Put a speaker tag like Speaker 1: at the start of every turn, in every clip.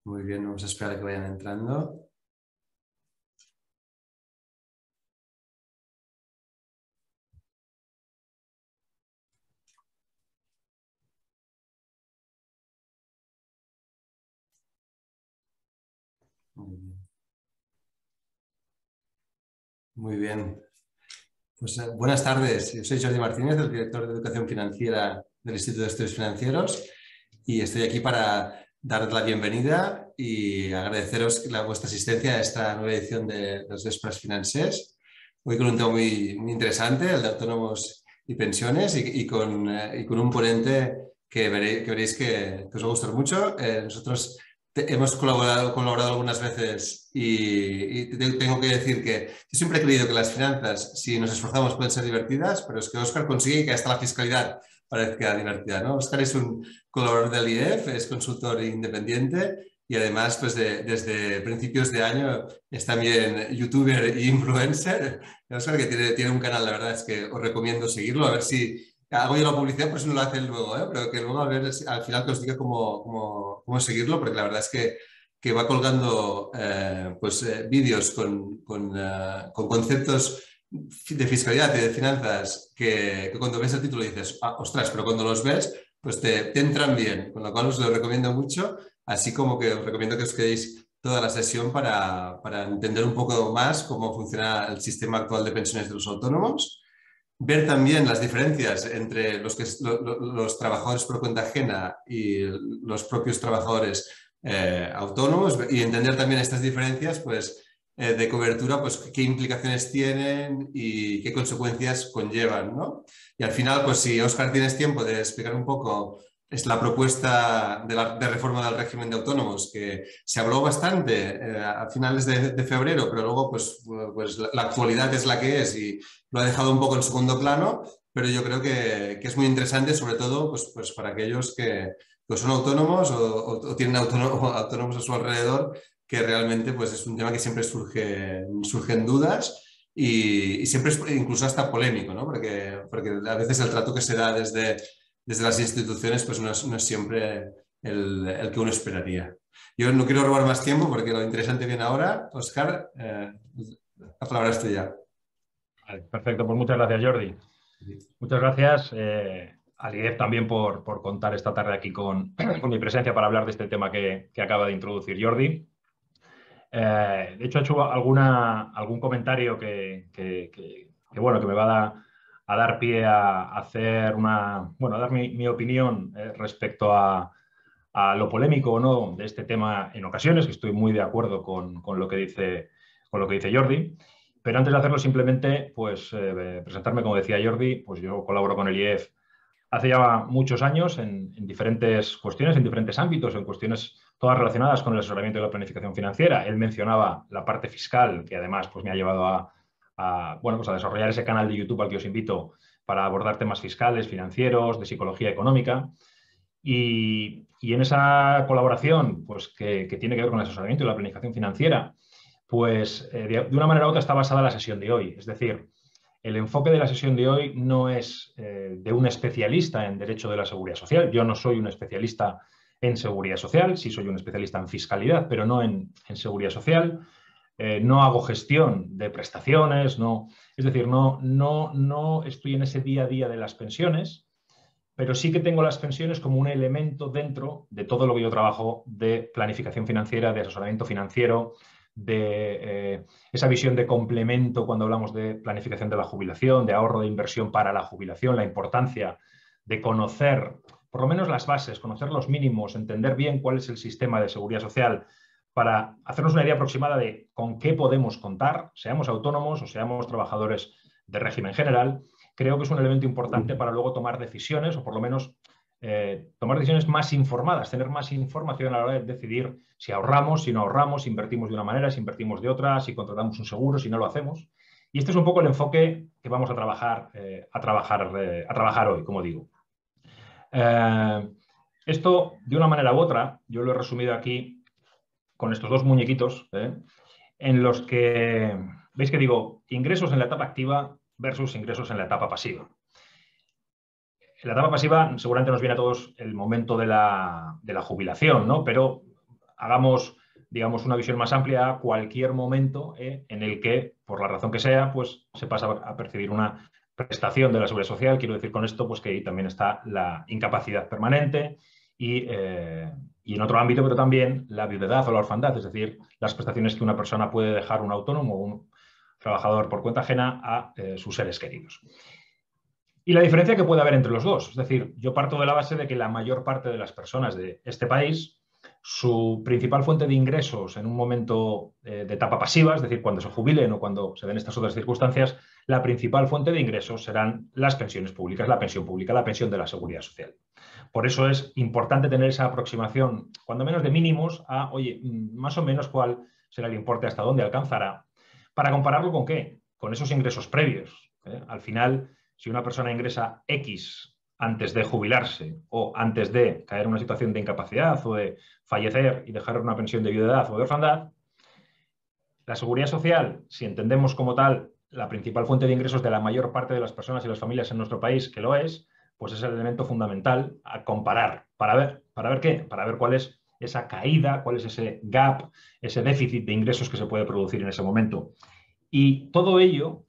Speaker 1: Muy bien, vamos a esperar a que vayan entrando. Muy bien. Muy bien. Pues, buenas tardes. Yo soy Jordi Martínez, el director de Educación Financiera del Instituto de Estudios Financieros, y estoy aquí para dar la bienvenida y agradeceros vuestra asistencia a esta nueva edición de los Vespres Financers. Hoy con un tema muy interesante, el de autónomos y pensiones, y con un ponente que veréis que os va a gustar mucho. Nosotros hemos colaborado algunas veces y tengo que decir que yo siempre he creído que las finanzas, si nos esforzamos, pueden ser divertidas, pero es que Óscar consigue que hasta la fiscalidad parezca divertida, ¿no? Óscar es un colaborador del IEF, es consultor independiente y además pues desde principios de año es también youtuber e influencer. Óscar, que tiene un canal, la verdad es que os recomiendo seguirlo, a ver si hago yo la publicidad, por eso no lo hace luego, pero que luego a ver al final que os diga cómo seguirlo, porque la verdad es que va colgando vídeos con conceptos de fiscalidad y de finanzas que cuando ves el título dices, ostras, pero cuando los ves, pues te entran bien, con lo cual os lo recomiendo mucho, así como que os recomiendo que os quedéis toda la sesión para entender un poco más cómo funciona el sistema actual de pensiones de los autónomos. Ver también las diferencias entre los trabajadores por cuenta ajena y los propios trabajadores autónomos, y entender también estas diferencias pues, de cobertura, pues qué implicaciones tienen y qué consecuencias conllevan, ¿no? Y al final, pues si Óscar tienes tiempo de explicar un poco, es la propuesta de reforma del régimen de autónomos, que se habló bastante a finales de febrero, pero luego pues la actualidad es la que es y lo ha dejado un poco en segundo plano, pero yo creo que es muy interesante, sobre todo pues para aquellos que son autónomos o tienen autónomos a su alrededor, que realmente pues, es un tema que siempre surgen dudas y siempre es incluso hasta polémico, ¿no? Porque a veces el trato que se da desde las instituciones pues no es siempre el que uno esperaría. Yo no quiero robar más tiempo porque lo interesante viene ahora. Óscar, la palabra es tuya.
Speaker 2: Vale, perfecto, pues muchas gracias, Jordi. Muchas gracias al IEF también por contar esta tarde aquí con mi presencia para hablar de este tema que acaba de introducir Jordi. De hecho, ha hecho algún comentario que me va a dar pie a hacer a dar mi opinión respecto a lo polémico o no de este tema en ocasiones, que estoy muy de acuerdo con lo que dice Jordi. Pero antes de hacerlo, simplemente pues, presentarme, como decía Jordi, pues yo colaboro con el IEF hace ya muchos años en diferentes cuestiones, en diferentes ámbitos, en cuestiones todas relacionadas con el asesoramiento y la planificación financiera. Él mencionaba la parte fiscal, que además pues, me ha llevado a desarrollar ese canal de YouTube al que os invito para abordar temas fiscales, financieros, de psicología económica. Y en esa colaboración pues, que tiene que ver con el asesoramiento y la planificación financiera, pues de una manera u otra está basada la sesión de hoy. Es decir, el enfoque de la sesión de hoy no es de un especialista en derecho de la seguridad social. Yo no soy un especialista en seguridad social, sí soy un especialista en fiscalidad, pero no en seguridad social. No hago gestión de prestaciones, es decir, no estoy en ese día a día de las pensiones, pero sí que tengo las pensiones como un elemento dentro de todo lo que yo trabajo de planificación financiera, de asesoramiento financiero, de esa visión de complemento cuando hablamos de planificación de la jubilación, de ahorro de inversión para la jubilación, la importancia de conocer por lo menos las bases, conocer los mínimos, entender bien cuál es el sistema de seguridad social para hacernos una idea aproximada de con qué podemos contar, seamos autónomos o seamos trabajadores de régimen general. Creo que es un elemento importante para luego tomar decisiones o por lo menos tomar decisiones más informadas, tener más información a la hora de decidir si ahorramos, si no ahorramos, si invertimos de una manera, si invertimos de otra, si contratamos un seguro, si no lo hacemos. Y este es un poco el enfoque que vamos a trabajar hoy, como digo. Esto, de una manera u otra, yo lo he resumido aquí con estos dos muñequitos, en los que, veis que digo, ingresos en la etapa activa versus ingresos en la etapa pasiva. En la etapa pasiva seguramente nos viene a todos el momento de la jubilación, ¿no? Pero hagamos, digamos, una visión más amplia a cualquier momento en el que, por la razón que sea, pues se pasa a percibir una prestación de la Seguridad Social. Quiero decir con esto pues que ahí también está la incapacidad permanente y en otro ámbito, pero también la viudedad o la orfandad, es decir, las prestaciones que una persona puede dejar un autónomo o un trabajador por cuenta ajena a sus seres queridos. Y la diferencia que puede haber entre los dos, es decir, yo parto de la base de que la mayor parte de las personas de este país, su principal fuente de ingresos en un momento de etapa pasiva, es decir, cuando se jubilen o cuando se den estas otras circunstancias, la principal fuente de ingresos serán las pensiones públicas, la pensión pública, la pensión de la Seguridad Social. Por eso es importante tener esa aproximación, cuando menos de mínimos, a, oye, más o menos cuál será el importe, hasta dónde alcanzará, para compararlo con qué, con esos ingresos previos. Al final, si una persona ingresa X antes de jubilarse o antes de caer en una situación de incapacidad o de fallecer y dejar una pensión de viudedad o de orfandad, la Seguridad Social, si entendemos como tal la principal fuente de ingresos de la mayor parte de las personas y las familias en nuestro país, que lo es, pues es el elemento fundamental a comparar. ¿Para ver qué? Para ver cuál es esa caída, cuál es ese gap, ese déficit de ingresos que se puede producir en ese momento. Y todo ello,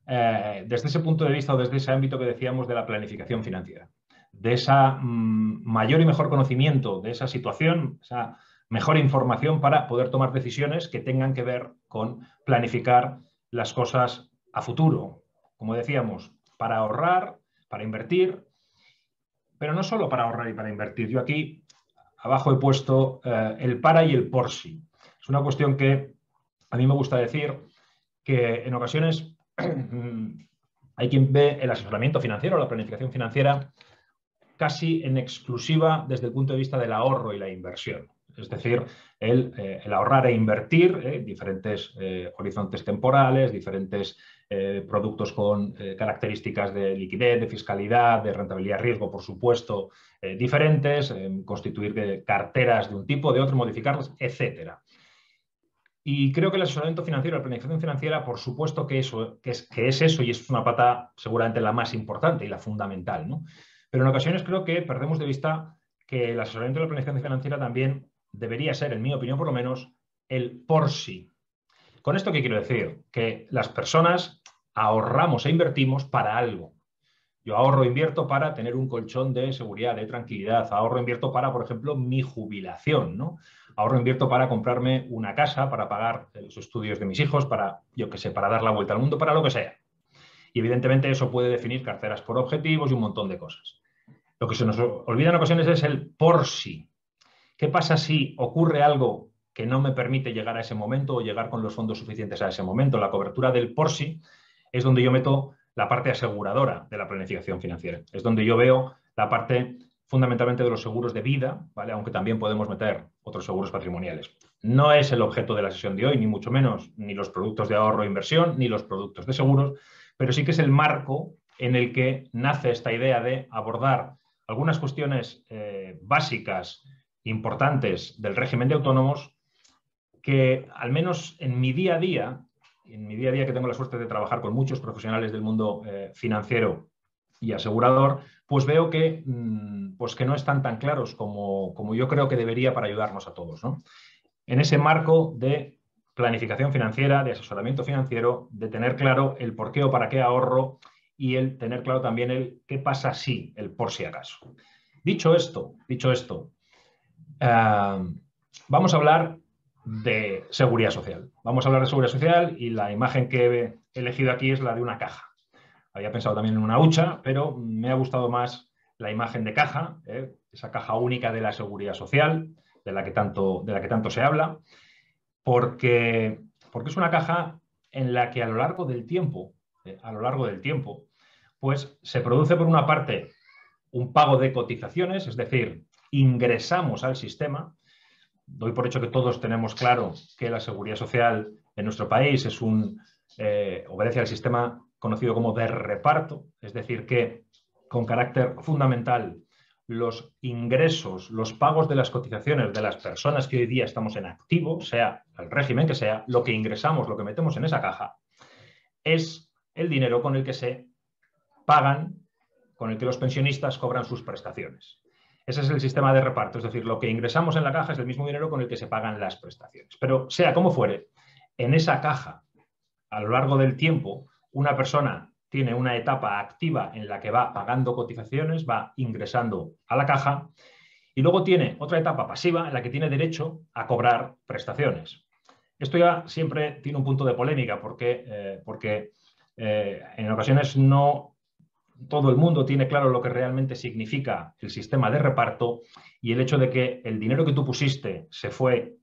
Speaker 2: desde ese punto de vista o desde ese ámbito que decíamos de la planificación financiera, de esa mayor y mejor conocimiento de esa situación, esa mejor información para poder tomar decisiones que tengan que ver con planificar las cosas a futuro. Como decíamos, para ahorrar, para invertir, pero no solo para ahorrar y para invertir. Yo aquí abajo he puesto el para y el por sí. Es una cuestión que a mí me gusta decir que en ocasiones hay quien ve el asesoramiento financiero, la planificación financiera, casi en exclusiva desde el punto de vista del ahorro y la inversión. Es decir, el ahorrar e invertir, diferentes horizontes temporales, diferentes productos con características de liquidez, de fiscalidad, de rentabilidad riesgo, por supuesto, diferentes, constituir carteras de un tipo, de otro, modificarlas, etcétera. Y creo que el asesoramiento financiero, la planificación financiera, por supuesto que es eso, y es una pata seguramente la más importante y la fundamental, ¿no? Pero en ocasiones creo que perdemos de vista que el asesoramiento de la planificación financiera también debería ser, en mi opinión por lo menos, el por sí. ¿Con esto qué quiero decir? Que las personas ahorramos e invertimos para algo. Yo ahorro e invierto para tener un colchón de seguridad, de tranquilidad. Ahorro e invierto para, por ejemplo, mi jubilación, ¿no? Ahorro e invierto para comprarme una casa, para pagar los estudios de mis hijos, para, yo qué sé, para dar la vuelta al mundo, para lo que sea. Y evidentemente eso puede definir carteras por objetivos y un montón de cosas. Lo que se nos olvida en ocasiones es el por sí. ¿Qué pasa si ocurre algo que no me permite llegar a ese momento o llegar con los fondos suficientes a ese momento? La cobertura del por sí es donde yo meto la parte aseguradora de la planificación financiera. Es donde yo veo la parte fundamentalmente de los seguros de vida, ¿vale? Aunque también podemos meter otros seguros patrimoniales. No es el objeto de la sesión de hoy, ni mucho menos, ni los productos de ahorro e inversión, ni los productos de seguros, pero sí que es el marco en el que nace esta idea de abordar algunas cuestiones básicas, importantes del régimen de autónomos, que al menos en mi día a día que tengo la suerte de trabajar con muchos profesionales del mundo financiero y asegurador, pues veo que no están tan claros como yo creo que debería para ayudarnos a todos, ¿no? En ese marco de planificación financiera, de asesoramiento financiero, de tener claro el por qué o para qué ahorro y el tener claro también el qué pasa si, el por si acaso. Dicho esto, vamos a hablar de seguridad social. Vamos a hablar de seguridad social y la imagen que he elegido aquí es la de una caja. Había pensado también en una hucha, pero me ha gustado más la imagen de caja, esa caja única de la seguridad social, de la que tanto se habla, porque es una caja en la que a lo largo del tiempo, pues se produce por una parte un pago de cotizaciones, es decir, ingresamos al sistema. Doy por hecho que todos tenemos claro que la seguridad social en nuestro país es obedece al sistema conocido como de reparto, es decir, que con carácter fundamental los ingresos, los pagos de las cotizaciones de las personas que hoy día estamos en activo, sea el régimen que sea, lo que ingresamos, lo que metemos en esa caja, es el dinero con el que se pagan, con el que los pensionistas cobran sus prestaciones. Ese es el sistema de reparto, es decir, lo que ingresamos en la caja es el mismo dinero con el que se pagan las prestaciones. Pero sea como fuere, en esa caja, a lo largo del tiempo, una persona tiene una etapa activa en la que va pagando cotizaciones, va ingresando a la caja, y luego tiene otra etapa pasiva en la que tiene derecho a cobrar prestaciones. Esto ya siempre tiene un punto de polémica porque en ocasiones no todo el mundo tiene claro lo que realmente significa el sistema de reparto, y el hecho de que el dinero que tú pusiste se fue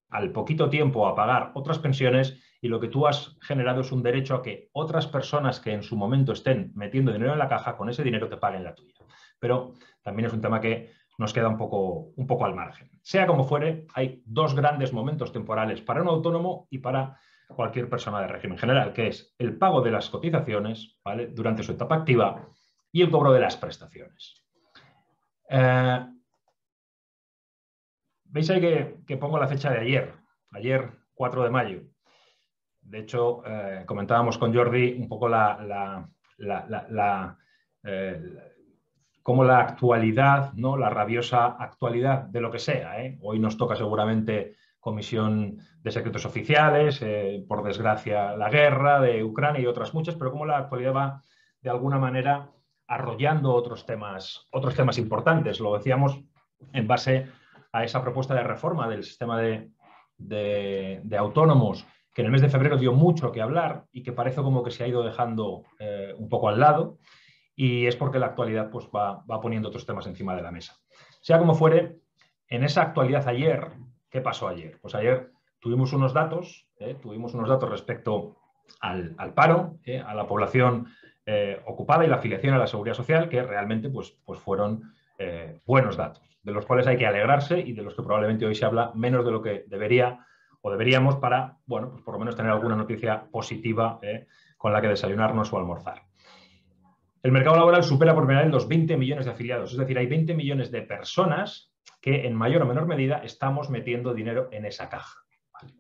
Speaker 2: al poquito tiempo a pagar otras pensiones, y lo que tú has generado es un derecho a que otras personas que en su momento estén metiendo dinero en la caja, con ese dinero te paguen la tuya. Pero también es un tema que nos queda un poco al margen. Sea como fuere, hay dos grandes momentos temporales para un autónomo y para cualquier persona de régimen general, que es el pago de las cotizaciones, ¿vale?, durante su etapa activa, y el cobro de las prestaciones. Veis ahí que pongo la fecha de ayer 4 de mayo. De hecho, comentábamos con Jordi un poco cómo la actualidad, ¿no?, la rabiosa actualidad de lo que sea, ¿eh? Hoy nos toca seguramente Comisión de Secretos Oficiales, por desgracia la guerra de Ucrania y otras muchas, pero cómo la actualidad va de alguna manera arrollando otros temas importantes. Lo decíamos en base a esa propuesta de reforma del sistema de autónomos, que en el mes de febrero dio mucho que hablar y que parece como que se ha ido dejando un poco al lado, y es porque la actualidad pues, va poniendo otros temas encima de la mesa. Sea como fuere, en esa actualidad ayer, ¿qué pasó ayer? Pues ayer tuvimos unos datos respecto al paro, a la población ocupada y la afiliación a la Seguridad Social, que realmente pues fueron buenos datos, de los cuales hay que alegrarse y de los que probablemente hoy se habla menos de lo que debería o deberíamos, para, bueno, pues por lo menos tener alguna noticia positiva con la que desayunarnos o almorzar. El mercado laboral supera por primera vez los 20 millones de afiliados, es decir, hay 20 millones de personas que en mayor o menor medida estamos metiendo dinero en esa caja, ¿vale?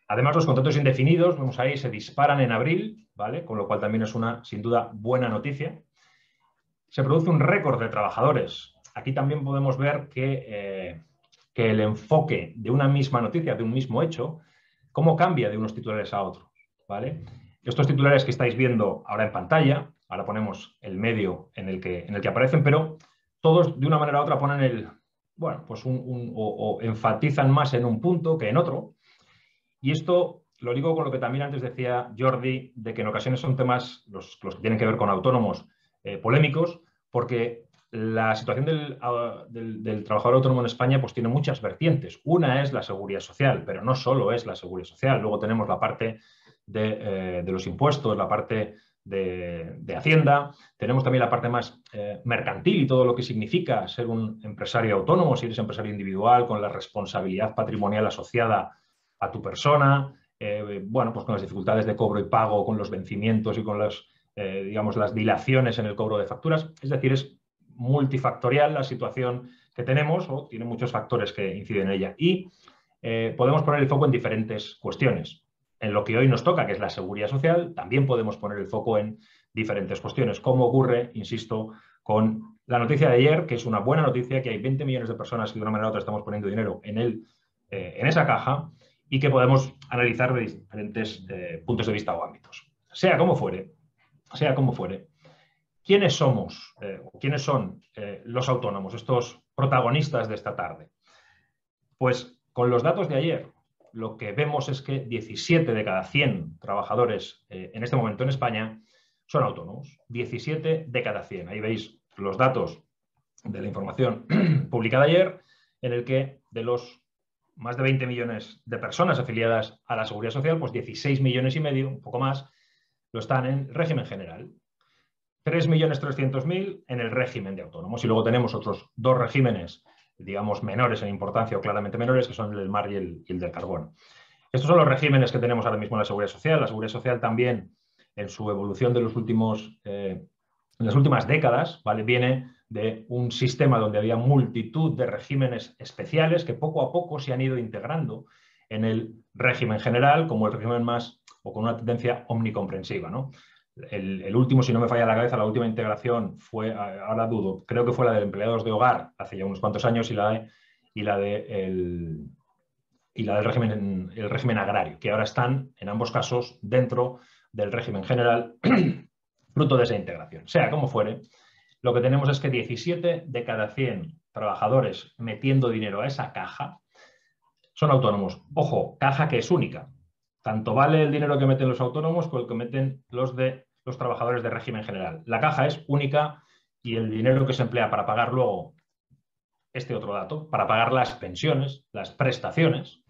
Speaker 2: Además, los contratos indefinidos, vemos ahí, se disparan en abril, ¿vale?, con lo cual también es una, sin duda, buena noticia. Se produce un récord de trabajadores. Aquí también podemos ver que el enfoque de una misma noticia, de un mismo hecho, cómo cambia de unos titulares a otros, ¿vale? Estos titulares que estáis viendo ahora en pantalla, ahora ponemos el medio en el que aparecen, pero todos de una manera u otra ponen o enfatizan más en un punto que en otro. Y esto lo digo con lo que también antes decía Jordi, de que en ocasiones son temas, los que tienen que ver con autónomos, polémicos, porque la situación del trabajador autónomo en España pues tiene muchas vertientes. Una es la seguridad social, pero no solo es la seguridad social. Luego tenemos la parte de los impuestos, la parte de Hacienda, tenemos también la parte más mercantil y todo lo que significa ser un empresario autónomo, si eres empresario individual, con la responsabilidad patrimonial asociada a tu persona, pues con las dificultades de cobro y pago, con los vencimientos y con las dilaciones en el cobro de facturas. Es decir, es multifactorial la situación que tenemos, o tiene muchos factores que inciden en ella. Y podemos poner el foco en diferentes cuestiones. En lo que hoy nos toca, que es la seguridad social, también podemos poner el foco en diferentes cuestiones, como ocurre, insisto, con la noticia de ayer, que es una buena noticia, que hay 20 millones de personas que de una manera u otra estamos poniendo dinero en esa caja, y que podemos analizar de diferentes puntos de vista o ámbitos. Sea como fuere, ¿quiénes somos o quiénes son los autónomos, estos protagonistas de esta tarde? Pues con los datos de ayer, lo que vemos es que 17 de cada 100 trabajadores en este momento en España son autónomos. 17 de cada 100. Ahí veis los datos de la información publicada ayer, en el que de los más de 20 millones de personas afiliadas a la Seguridad Social, pues 16 millones y medio, un poco más, lo están en régimen general. 3.300.000 en el régimen de autónomos. Y luego tenemos otros dos regímenes, digamos, menores en importancia o claramente menores, que son el del mar y el del carbono. Estos son los regímenes que tenemos ahora mismo en la Seguridad Social. La Seguridad Social también, en su evolución de en las últimas décadas, ¿vale?, viene de un sistema donde había multitud de regímenes especiales que poco a poco se han ido integrando en el régimen general, como el régimen más, o con una tendencia omnicomprensiva, ¿no? El último, si no me falla la cabeza, la última integración fue, ahora dudo, creo que fue la de empleados de hogar hace ya unos cuantos años y la del régimen agrario, que ahora están, en ambos casos, dentro del régimen general, fruto de esa integración. Sea como fuere, lo que tenemos es que 17 de cada 100 trabajadores metiendo dinero a esa caja son autónomos. Ojo, caja que es única. Tanto vale el dinero que meten los autónomos como el que meten los trabajadores de régimen general. La caja es única y el dinero que se emplea para pagar luego este otro dato, para pagar las pensiones, las prestaciones,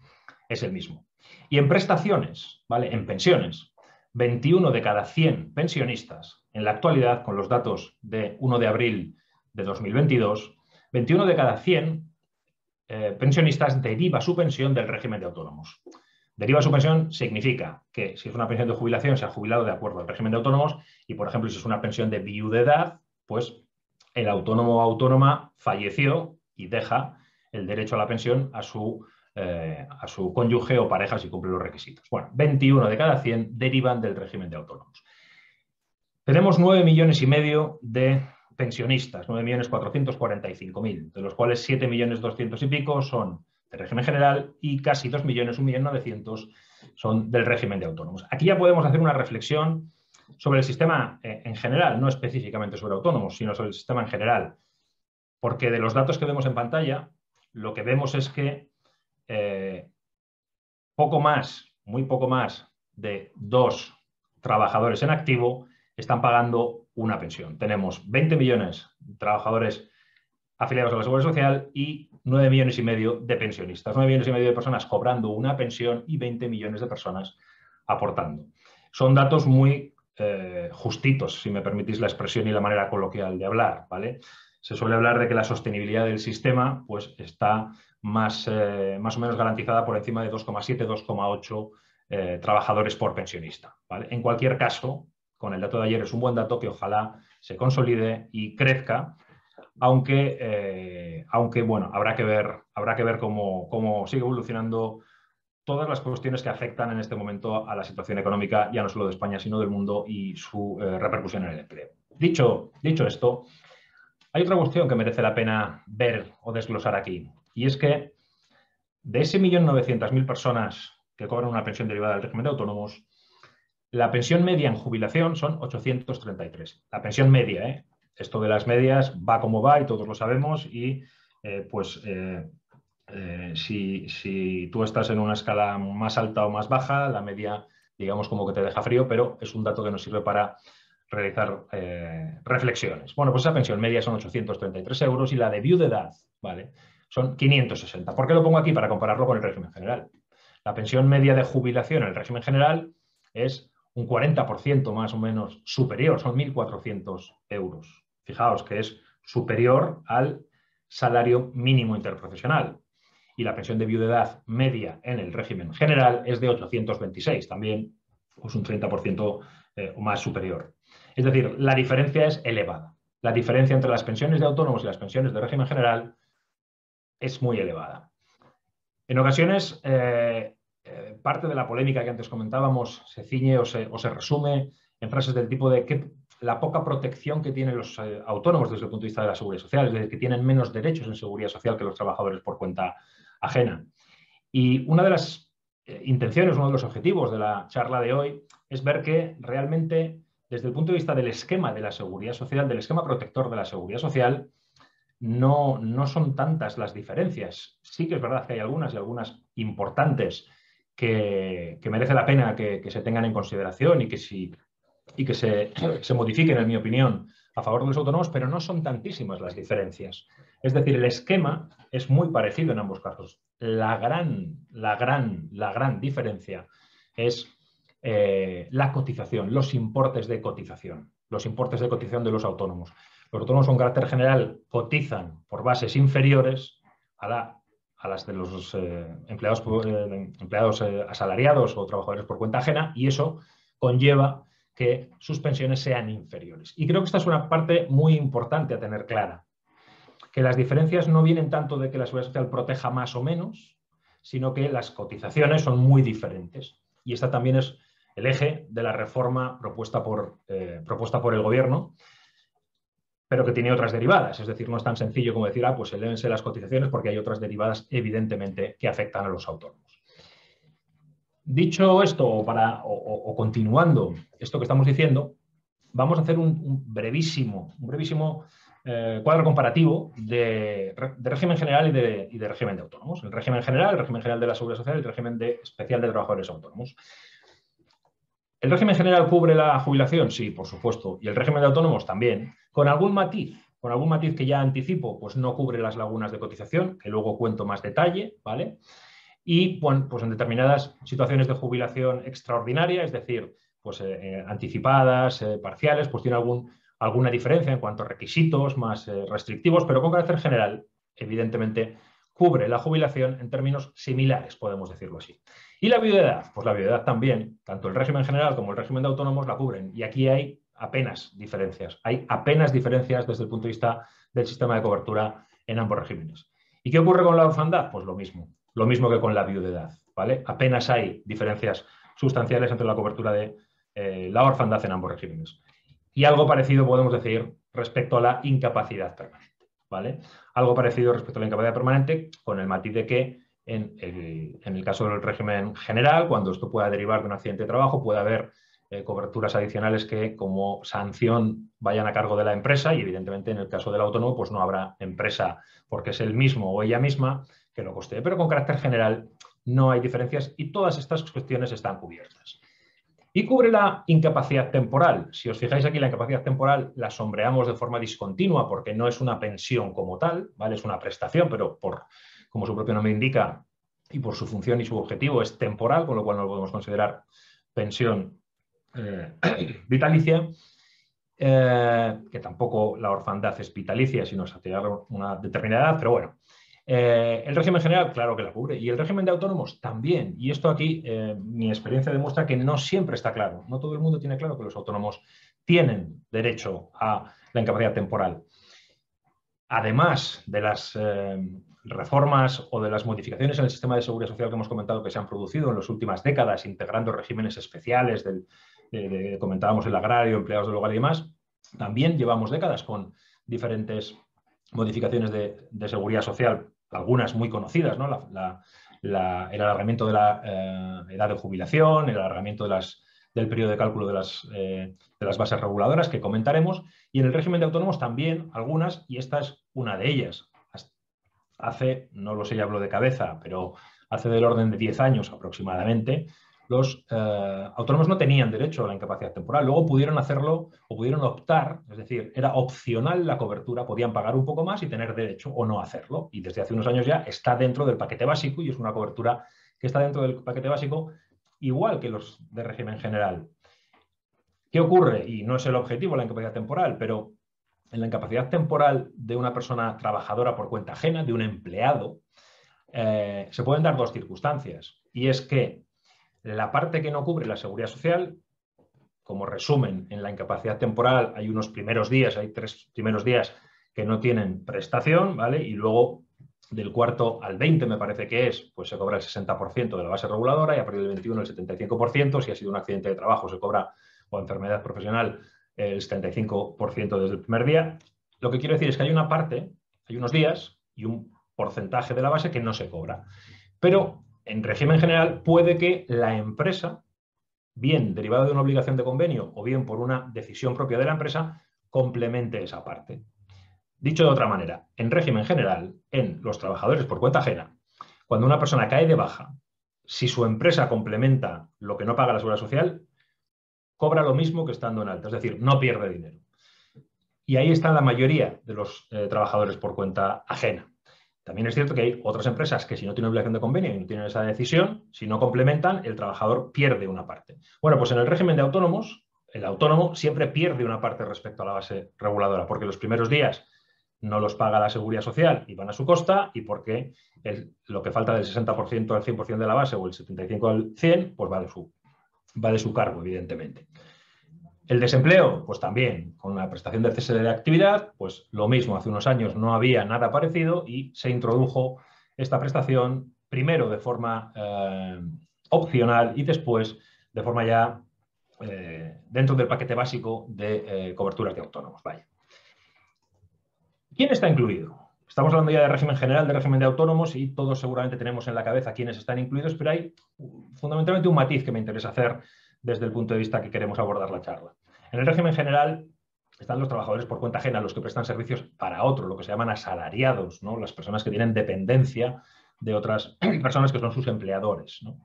Speaker 2: es el mismo. Y en prestaciones, ¿vale? En pensiones, 21 de cada 100 pensionistas, en la actualidad, con los datos de 1 de abril de 2022, 21 de cada 100 pensionistas deriva su pensión del régimen de autónomos. Deriva su pensión significa que si es una pensión de jubilación se ha jubilado de acuerdo al régimen de autónomos y, por ejemplo, si es una pensión de viudedad, pues el autónomo o autónoma falleció y deja el derecho a la pensión a su cónyuge o pareja si cumple los requisitos. Bueno, 21 de cada 100 derivan del régimen de autónomos. Tenemos 9,5 millones de pensionistas, 9.445.000, de los cuales 7.200.000 y pico son del régimen general y casi 2 millones, 1.900.000 son del régimen de autónomos. Aquí ya podemos hacer una reflexión sobre el sistema en general, no específicamente sobre autónomos, sino sobre el sistema en general, porque de los datos que vemos en pantalla, lo que vemos es que muy poco más de 2 trabajadores en activo están pagando una pensión. Tenemos 20 millones de trabajadores afiliados a la Seguridad Social y 9,5 millones de pensionistas. 9,5 millones de personas cobrando una pensión y 20 millones de personas aportando. Son datos muy justitos, si me permitís la expresión y la manera coloquial de hablar, ¿vale? Se suele hablar de que la sostenibilidad del sistema pues, está más o menos garantizada por encima de 2,7, 2,8 trabajadores por pensionista, ¿vale? En cualquier caso, con el dato de ayer es un buen dato que ojalá se consolide y crezca, aunque bueno, habrá que ver cómo sigue evolucionando todas las cuestiones que afectan en este momento a la situación económica, ya no solo de España, sino del mundo y su repercusión en el empleo. Dicho esto, hay otra cuestión que merece la pena ver o desglosar aquí, y es que de ese 1.900.000 personas que cobran una pensión derivada del régimen de autónomos, la pensión media en jubilación son 833. La pensión media, ¿eh? Esto de las medias va como va y todos lo sabemos y si tú estás en una escala más alta o más baja, la media, digamos, como que te deja frío, pero es un dato que nos sirve para realizar reflexiones. Bueno, pues esa pensión media son 833 euros y la de viudedad, ¿vale? Son 560. ¿Por qué lo pongo aquí? Para compararlo con el régimen general. La pensión media de jubilación en el régimen general es un 40% más o menos superior, son 1.400 euros. Fijaos que es superior al salario mínimo interprofesional. Y la pensión de viudedad media en el régimen general es de 826, también pues un 30% más superior. Es decir, la diferencia es elevada. La diferencia entre las pensiones de autónomos y las pensiones de régimen general es muy elevada. En ocasiones, parte de la polémica que antes comentábamos se ciñe o se resume en frases del tipo de que la poca protección que tienen los autónomos desde el punto de vista de la seguridad social, es decir, que tienen menos derechos en seguridad social que los trabajadores por cuenta ajena. Y una de las intenciones, uno de los objetivos de la charla de hoy es ver que realmente desde el punto de vista del esquema de la seguridad social, del esquema protector de la seguridad social, no son tantas las diferencias. Sí que es verdad que hay algunas y algunas importantes que merece la pena que se tengan en consideración y que se modifiquen, en mi opinión, a favor de los autónomos, pero no son tantísimas las diferencias. Es decir, el esquema es muy parecido en ambos casos. La gran diferencia es la cotización, los importes de cotización de los autónomos. Los autónomos con carácter general cotizan por bases inferiores a las de los empleados asalariados o trabajadores por cuenta ajena, y eso conlleva que sus pensiones sean inferiores. Y creo que esta es una parte muy importante a tener clara, que las diferencias no vienen tanto de que la seguridad social proteja más o menos, sino que las cotizaciones son muy diferentes. Y esta también es el eje de la reforma propuesta por el Gobierno, pero que tiene otras derivadas. Es decir, no es tan sencillo como decir, pues elévense las cotizaciones, porque hay otras derivadas, evidentemente, que afectan a los autónomos. Dicho esto, o continuando esto que estamos diciendo, vamos a hacer un brevísimo cuadro comparativo de régimen general y de régimen de autónomos. El régimen general de la Seguridad Social y el régimen especial de trabajadores autónomos. ¿El régimen general cubre la jubilación? Sí, por supuesto. Y el régimen de autónomos también. Con algún matiz que ya anticipo, pues no cubre las lagunas de cotización, que luego cuento más detalle, ¿vale? Y bueno, pues en determinadas situaciones de jubilación extraordinaria, es decir, pues anticipadas, parciales, pues tiene alguna diferencia en cuanto a requisitos más restrictivos, pero con carácter general, evidentemente, cubre la jubilación en términos similares, podemos decirlo así. ¿Y la viudedad? Pues la viudedad también, tanto el régimen general como el régimen de autónomos la cubren. Y aquí hay apenas diferencias. Hay apenas diferencias desde el punto de vista del sistema de cobertura en ambos regímenes. ¿Y qué ocurre con la orfandad? Pues lo mismo que con la viudedad, ¿vale? Apenas hay diferencias sustanciales entre la cobertura de la orfandad en ambos regímenes. Y algo parecido podemos decir respecto a la incapacidad permanente, ¿vale? Algo parecido respecto a la incapacidad permanente, con el matiz de que en el caso del régimen general, cuando esto pueda derivar de un accidente de trabajo, puede haber coberturas adicionales que como sanción vayan a cargo de la empresa, y evidentemente en el caso del autónomo pues no habrá empresa porque es él mismo o ella misma que lo costee, pero con carácter general no hay diferencias y todas estas cuestiones están cubiertas. Y cubre la incapacidad temporal. Si os fijáis aquí, la incapacidad temporal la sombreamos de forma discontinua porque no es una pensión como tal, ¿vale? Es una prestación, pero como su propio nombre indica y por su función y su objetivo es temporal, con lo cual no lo podemos considerar pensión vitalicia, que tampoco la orfandad es vitalicia, sino hasta llegar a una determinada edad, pero bueno. El régimen general, claro que la cubre, y el régimen de autónomos también. Y esto aquí, mi experiencia demuestra que no siempre está claro. No todo el mundo tiene claro que los autónomos tienen derecho a la incapacidad temporal. Además de las reformas o de las modificaciones en el sistema de seguridad social que hemos comentado que se han producido en las últimas décadas, integrando regímenes especiales, comentábamos el agrario, empleados del hogar y demás, también llevamos décadas con diferentes modificaciones de seguridad social, algunas muy conocidas, ¿no? El alargamiento de la edad de jubilación, el alargamiento del periodo de cálculo de las bases reguladoras que comentaremos, y en el régimen de autónomos también algunas, y esta es una de ellas. Hace, no lo sé, ya hablo de cabeza, pero hace del orden de 10 años aproximadamente, los autónomos no tenían derecho a la incapacidad temporal. Luego pudieron hacerlo o pudieron optar, es decir, era opcional la cobertura, podían pagar un poco más y tener derecho o no hacerlo. Y desde hace unos años ya está dentro del paquete básico y es una cobertura que está dentro del paquete básico igual que los de régimen general. ¿Qué ocurre? Y no es el objetivo la incapacidad temporal, pero en la incapacidad temporal de una persona trabajadora por cuenta ajena, de un empleado, se pueden dar dos circunstancias. Y es que la parte que no cubre la seguridad social, como resumen, en la incapacidad temporal hay unos primeros días, hay 3 primeros días que no tienen prestación, ¿vale? Y luego del 4 al 20, me parece que es, pues se cobra el 60% de la base reguladora y a partir del 21 el 75%. Si ha sido un accidente de trabajo se cobra, o enfermedad profesional, el 75% desde el primer día. Lo que quiero decir es que hay una parte, hay unos días y un porcentaje de la base que no se cobra. Pero en régimen general puede que la empresa, bien derivado de una obligación de convenio o bien por una decisión propia de la empresa, complemente esa parte. Dicho de otra manera, en régimen general, en los trabajadores por cuenta ajena, cuando una persona cae de baja, si su empresa complementa lo que no paga la seguridad social, cobra lo mismo que estando en alta, es decir, no pierde dinero. Y ahí están la mayoría de los trabajadores por cuenta ajena. También es cierto que hay otras empresas que si no tienen obligación de convenio y no tienen esa decisión, si no complementan, el trabajador pierde una parte. Bueno, pues en el régimen de autónomos, el autónomo siempre pierde una parte respecto a la base reguladora, porque los primeros días no los paga la seguridad social y van a su costa, y porque lo que falta del 60% al 100% de la base o el 75% al 100%, pues va de su cargo, evidentemente. El desempleo, pues también, con la prestación del cese de actividad, pues lo mismo, hace unos años no había nada parecido y se introdujo esta prestación primero de forma opcional y después de forma ya dentro del paquete básico de coberturas de autónomos. Vaya. ¿Quién está incluido? Estamos hablando ya de régimen general, de régimen de autónomos, y todos seguramente tenemos en la cabeza quiénes están incluidos, pero hay fundamentalmente un matiz que me interesa hacer desde el punto de vista que queremos abordar la charla. En el régimen general están los trabajadores por cuenta ajena, los que prestan servicios para otro, lo que se llaman asalariados, ¿no? Las personas que tienen dependencia de otras personas que son sus empleadores, ¿no?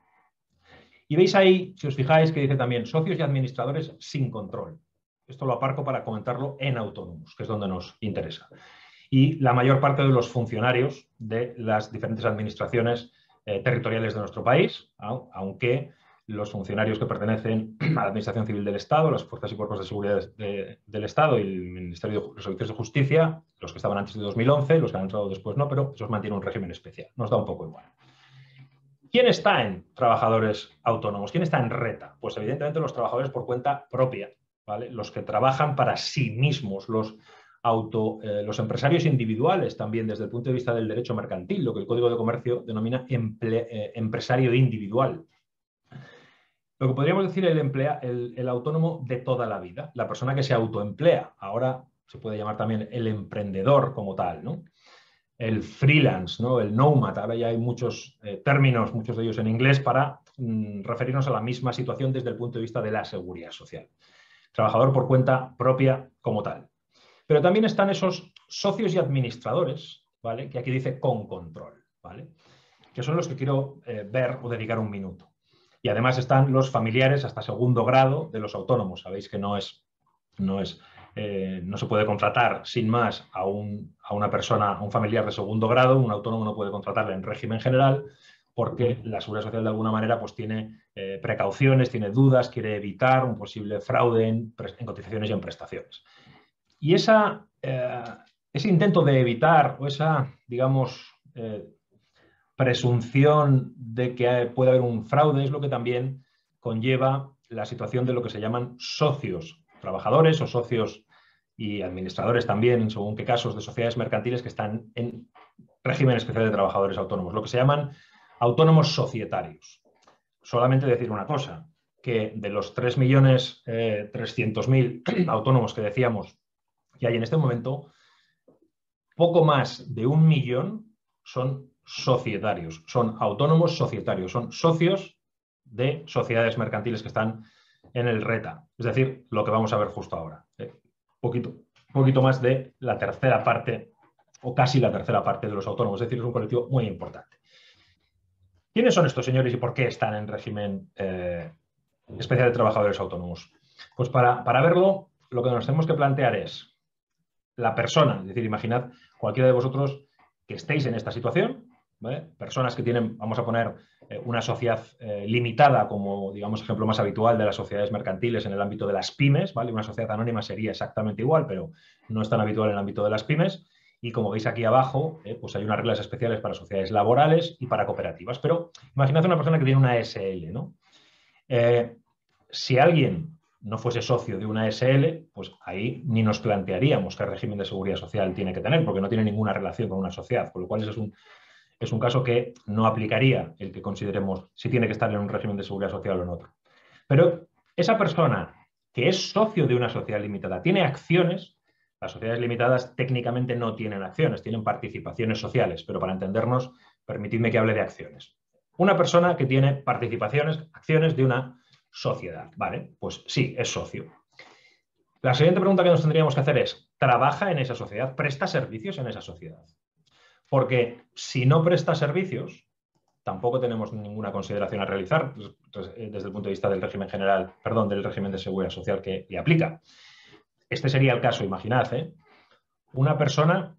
Speaker 2: Y veis ahí, si os fijáis, que dice también socios y administradores sin control. Esto lo aparco para comentarlo en autónomos, que es donde nos interesa. Y la mayor parte de los funcionarios de las diferentes administraciones territoriales de nuestro país, aunque los funcionarios que pertenecen a la Administración Civil del Estado, las Fuerzas y Cuerpos de Seguridad del Estado y el Ministerio de los Servicios de Justicia, los que estaban antes de 2011, los que han entrado después no, pero esos mantienen un régimen especial. Nos da un poco igual. ¿Quién está en trabajadores autónomos? ¿Quién está en RETA? Pues evidentemente los trabajadores por cuenta propia, ¿vale? Los que trabajan para sí mismos, los empresarios individuales también desde el punto de vista del derecho mercantil, lo que el Código de Comercio denomina empresario individual. Lo que podríamos decir el autónomo de toda la vida, la persona que se autoemplea. Ahora se puede llamar también el emprendedor como tal, ¿no? El freelance, ¿no? El nomad. Ahora ya hay muchos términos, muchos de ellos en inglés, para referirnos a la misma situación desde el punto de vista de la seguridad social. Trabajador por cuenta propia como tal. Pero también están esos socios y administradores, ¿vale? Que aquí dice con control, ¿vale? Que son los que quiero ver o dedicar un minuto. Y además están los familiares hasta segundo grado de los autónomos. Sabéis que no se puede contratar sin más a una persona, a un familiar de segundo grado. Un autónomo no puede contratarle en régimen general porque la Seguridad Social de alguna manera pues tiene precauciones, tiene dudas, quiere evitar un posible fraude en cotizaciones y en prestaciones. Y ese intento de evitar o esa, digamos, presunción de que puede haber un fraude es lo que también conlleva la situación de lo que se llaman socios trabajadores o socios y administradores también, según qué casos, de sociedades mercantiles que están en régimen especial de trabajadores autónomos, lo que se llaman autónomos societarios. Solamente decir una cosa, que de los 3.300.000 autónomos que decíamos que hay en este momento, poco más de 1 millón son societarios, son autónomos societarios, son socios de sociedades mercantiles que están en el RETA. Es decir, lo que vamos a ver justo ahora. Poquito más de la tercera parte, o casi la tercera parte de los autónomos. Es decir, es un colectivo muy importante. ¿Quiénes son estos señores y por qué están en régimen especial de trabajadores autónomos? Pues para verlo, lo que nos tenemos que plantear es la persona, es decir, imaginad cualquiera de vosotros que estéis en esta situación, ¿vale? Personas que tienen, vamos a poner, una sociedad limitada como, digamos, ejemplo más habitual de las sociedades mercantiles en el ámbito de las pymes, ¿vale? Una sociedad anónima sería exactamente igual, pero no es tan habitual en el ámbito de las pymes. Y como veis aquí abajo, pues hay unas reglas especiales para sociedades laborales y para cooperativas. Pero imaginad una persona que tiene una SL, ¿no? Si alguien no fuese socio de una SL, pues ahí ni nos plantearíamos qué régimen de seguridad social tiene que tener, porque no tiene ninguna relación con una sociedad, con lo cual ese es un caso que no aplicaría el que consideremos si tiene que estar en un régimen de seguridad social o en otro. Pero esa persona que es socio de una sociedad limitada tiene acciones. Las sociedades limitadas técnicamente no tienen acciones, tienen participaciones sociales, pero para entendernos, permitidme que hable de acciones. Una persona que tiene participaciones, acciones de una sociedad, ¿vale? Pues sí, es socio. La siguiente pregunta que nos tendríamos que hacer es, ¿trabaja en esa sociedad? ¿Presta servicios en esa sociedad? Porque si no presta servicios, tampoco tenemos ninguna consideración a realizar desde el punto de vista del régimen general, perdón, del régimen de seguridad social que le aplica. Este sería el caso, imaginad, una persona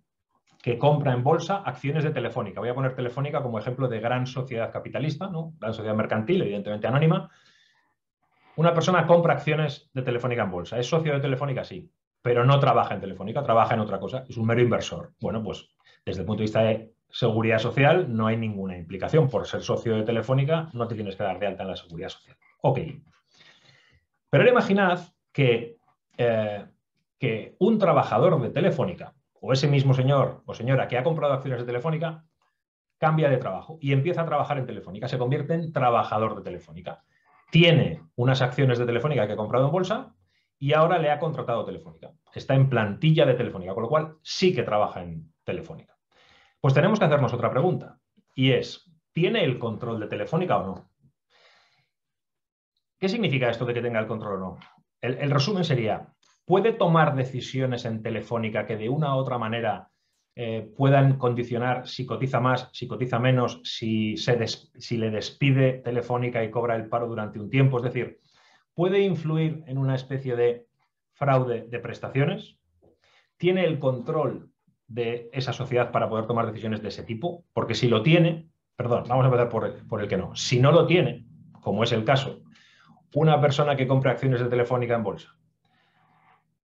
Speaker 2: que compra en bolsa acciones de Telefónica. Voy a poner Telefónica como ejemplo de gran sociedad capitalista, ¿no? Gran sociedad mercantil, evidentemente anónima. Una persona compra acciones de Telefónica en bolsa. ¿Es socio de Telefónica? Sí, pero no trabaja en Telefónica, trabaja en otra cosa. Es un mero inversor. Bueno, pues desde el punto de vista de seguridad social no hay ninguna implicación. Por ser socio de Telefónica no te tienes que dar de alta en la seguridad social. Ok. Pero ahora imaginad que un trabajador de Telefónica o ese mismo señor o señora que ha comprado acciones de Telefónica cambia de trabajo y empieza a trabajar en Telefónica, se convierte en trabajador de Telefónica. tiene unas acciones de Telefónica que ha comprado en bolsa y ahora le ha contratado Telefónica. Está en plantilla de Telefónica, con lo cual sí que trabaja en Telefónica. Pues tenemos que hacernos otra pregunta y es, ¿tiene el control de Telefónica o no? ¿Qué significa esto de que tenga el control o no? El resumen sería, ¿puede tomar decisiones en Telefónica que de una u otra manera puedan condicionar si cotiza más, si cotiza menos, si le despide Telefónica y cobra el paro durante un tiempo? Es decir, ¿puede influir en una especie de fraude de prestaciones? ¿Tiene el control de esa sociedad para poder tomar decisiones de ese tipo? Porque si lo tiene, perdón, vamos a empezar por el que no. Si no lo tiene, como es el caso, una persona que compre acciones de Telefónica en bolsa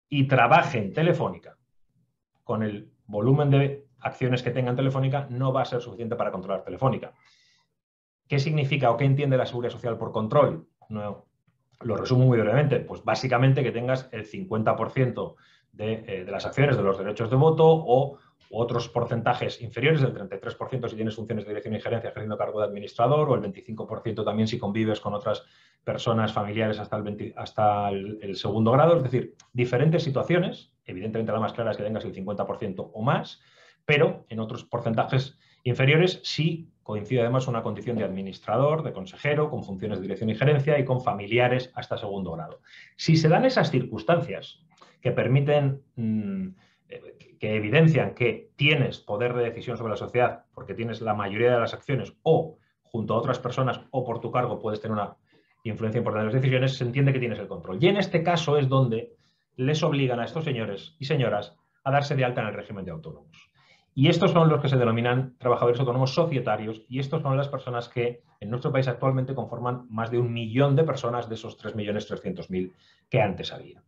Speaker 2: y trabaje en Telefónica con el volumen de acciones que tenga en Telefónica, no va a ser suficiente para controlar Telefónica. ¿Qué significa o qué entiende la Seguridad Social por control? No, lo resumo muy brevemente. Pues básicamente que tengas el 50% de las acciones de los derechos de voto o otros porcentajes inferiores, del 33% si tienes funciones de dirección y gerencia ejerciendo cargo de administrador, o el 25% también si convives con otras personas familiares hasta el segundo grado. Es decir, diferentes situaciones. Evidentemente la más clara es que tengas el 50% o más, pero en otros porcentajes inferiores sí coincide además una condición de administrador, de consejero, con funciones de dirección y gerencia y con familiares hasta segundo grado. Si se dan esas circunstancias que permiten, que evidencian que tienes poder de decisión sobre la sociedad porque tienes la mayoría de las acciones o junto a otras personas o por tu cargo puedes tener una influencia importante en las decisiones, se entiende que tienes el control. Y en este caso es donde les obligan a estos señores y señoras a darse de alta en el régimen de autónomos. Y estos son los que se denominan trabajadores autónomos societarios y estos son las personas que en nuestro país actualmente conforman más de 1 millón de personas de esos 3.300.000 que antes había.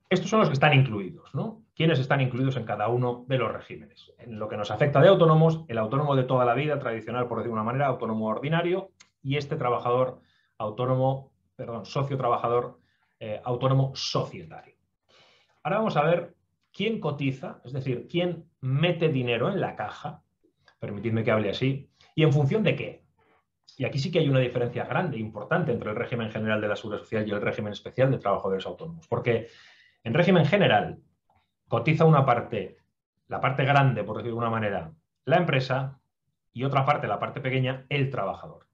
Speaker 2: Estos son los que están incluidos, ¿no? ¿Quiénes están incluidos en cada uno de los regímenes? En lo que nos afecta de autónomos, el autónomo de toda la vida, tradicional, por decirlo de una manera, autónomo ordinario, y este trabajador autónomo, perdón, socio trabajador autónomo societario. Ahora vamos a ver quién cotiza, es decir, quién mete dinero en la caja, permitidme que hable así, y en función de qué. Y aquí sí que hay una diferencia grande, importante, entre el régimen general de la Seguridad Social y el régimen especial de trabajadores autónomos. Porque en régimen general cotiza una parte, la parte grande, por decirlo de una manera, la empresa, y otra parte, la parte pequeña, el trabajador.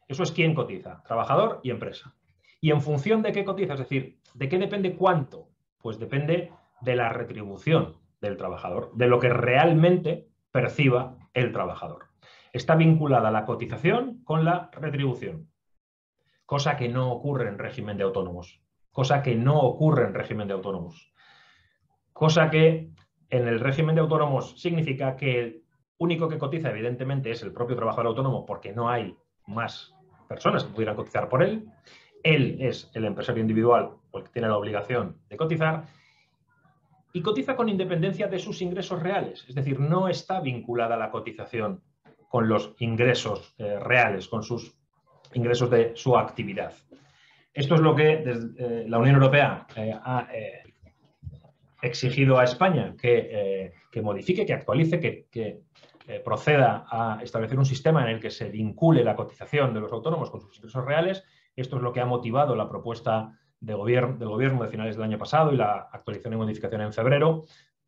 Speaker 2: Eso es quién cotiza, trabajador y empresa. ¿Y en función de qué cotiza? Es decir, ¿de qué depende cuánto? Pues depende de la retribución del trabajador, de lo que realmente perciba el trabajador. Está vinculada la cotización con la retribución, cosa que no ocurre en régimen de autónomos, cosa que no ocurre en régimen de autónomos, cosa que en el régimen de autónomos significa que el único que cotiza evidentemente es el propio trabajador autónomo porque no hay más personas que pudieran cotizar por él. Él es el empresario individual o el que tiene la obligación de cotizar y cotiza con independencia de sus ingresos reales. Es decir, no está vinculada la cotización con los ingresos reales, con sus ingresos de su actividad. Esto es lo que desde, la Unión Europea ha exigido a España que modifique, que actualice, que proceda a establecer un sistema en el que se vincule la cotización de los autónomos con sus ingresos reales. Esto es lo que ha motivado la propuesta del gobierno de finales del año pasado y la actualización y modificación en febrero.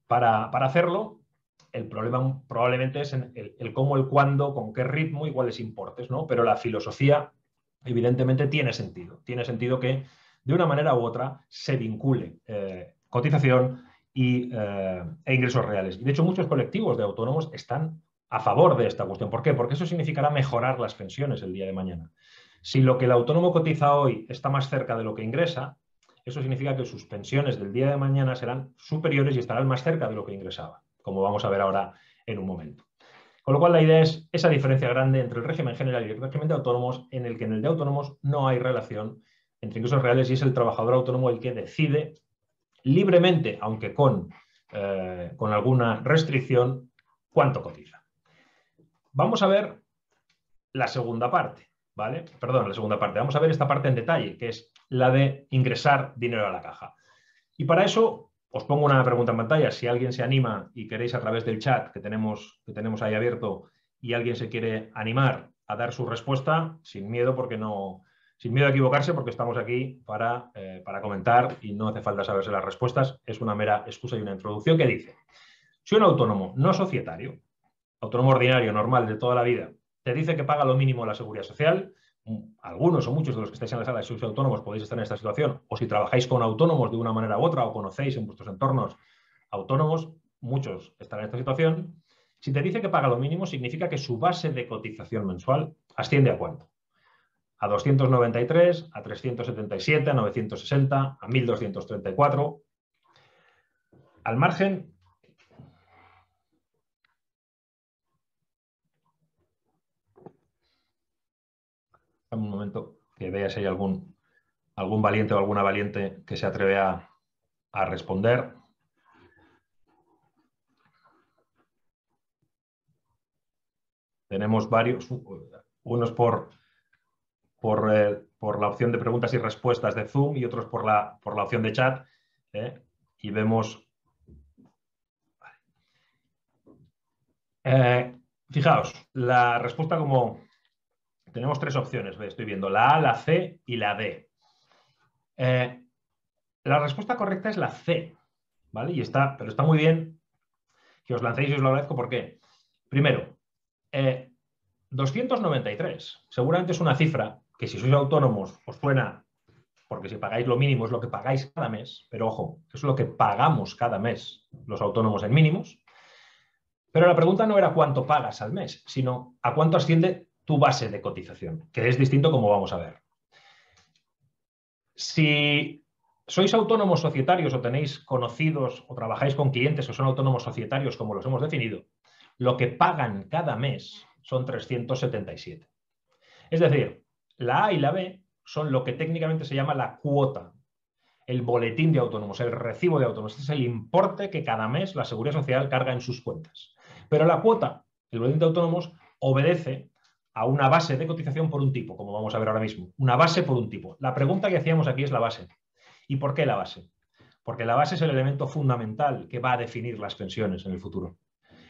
Speaker 2: Para hacerlo, el problema probablemente es en el cómo, el cuándo, con qué ritmo y cuáles importes, ¿no? Pero la filosofía evidentemente tiene sentido. Tiene sentido que de una manera u otra se vincule cotización e ingresos reales. Y de hecho muchos colectivos de autónomos están a favor de esta cuestión. ¿Por qué? Porque eso significará mejorar las pensiones el día de mañana. Si lo que el autónomo cotiza hoy está más cerca de lo que ingresa, eso significa que sus pensiones del día de mañana serán superiores y estarán más cerca de lo que ingresaba, como vamos a ver ahora en un momento. Con lo cual la idea es esa diferencia grande entre el régimen general y el régimen de autónomos, en el que en el de autónomos no hay relación entre ingresos reales y es el trabajador autónomo el que decide libremente, aunque con alguna restricción, cuánto cotiza. Vamos a ver la segunda parte, ¿vale? Perdón, la segunda parte. Vamos a ver esta parte en detalle, que es la de ingresar dinero a la caja. Y para eso os pongo una pregunta en pantalla. Si alguien se anima y queréis a través del chat que tenemos ahí abierto y alguien se quiere animar a dar su respuesta sin miedo, sin miedo a equivocarse, porque estamos aquí para comentar y no hace falta saberse las respuestas. Es una mera excusa y una introducción que dice: si un autónomo no societario, autónomo ordinario, normal, de toda la vida, te dice que paga lo mínimo la Seguridad Social, algunos o muchos de los que estáis en la sala, si sois autónomos, podéis estar en esta situación, o si trabajáis con autónomos de una manera u otra, o conocéis en vuestros entornos autónomos, muchos estarán en esta situación. Si te dice que paga lo mínimo, significa que su base de cotización mensual asciende ¿a cuánto? A 293, a 377, a 960, a 1234. Al margen... Un momento, que vea si hay algún valiente o alguna valiente que se atreve a responder. Tenemos varios, unos por la opción de preguntas y respuestas de Zoom y otros por la opción de chat. Y vemos... fijaos, la respuesta como... Tenemos tres opciones, estoy viendo, la A, la C y la D. La respuesta correcta es la C, ¿vale? Pero está muy bien que os lancéis y os lo agradezco. ¿Por qué? Primero, 293 seguramente es una cifra que, si sois autónomos, os suena, porque si pagáis lo mínimo es lo que pagáis cada mes, pero ojo, es lo que pagamos cada mes los autónomos en mínimos. Pero la pregunta no era cuánto pagas al mes, sino a cuánto asciende tu base de cotización, que es distinto, como vamos a ver. Si sois autónomos societarios o tenéis conocidos o trabajáis con clientes que son autónomos societarios, como los hemos definido, lo que pagan cada mes son 377. Es decir, la A y la B son lo que técnicamente se llama la cuota, el boletín de autónomos, el recibo de autónomos. Este es el importe que cada mes la Seguridad Social carga en sus cuentas. Pero la cuota, el boletín de autónomos, obedece a una base de cotización por un tipo, como vamos a ver ahora mismo. Una base por un tipo. La pregunta que hacíamos aquí es la base. ¿Y por qué la base? Porque la base es el elemento fundamental que va a definir las pensiones en el futuro.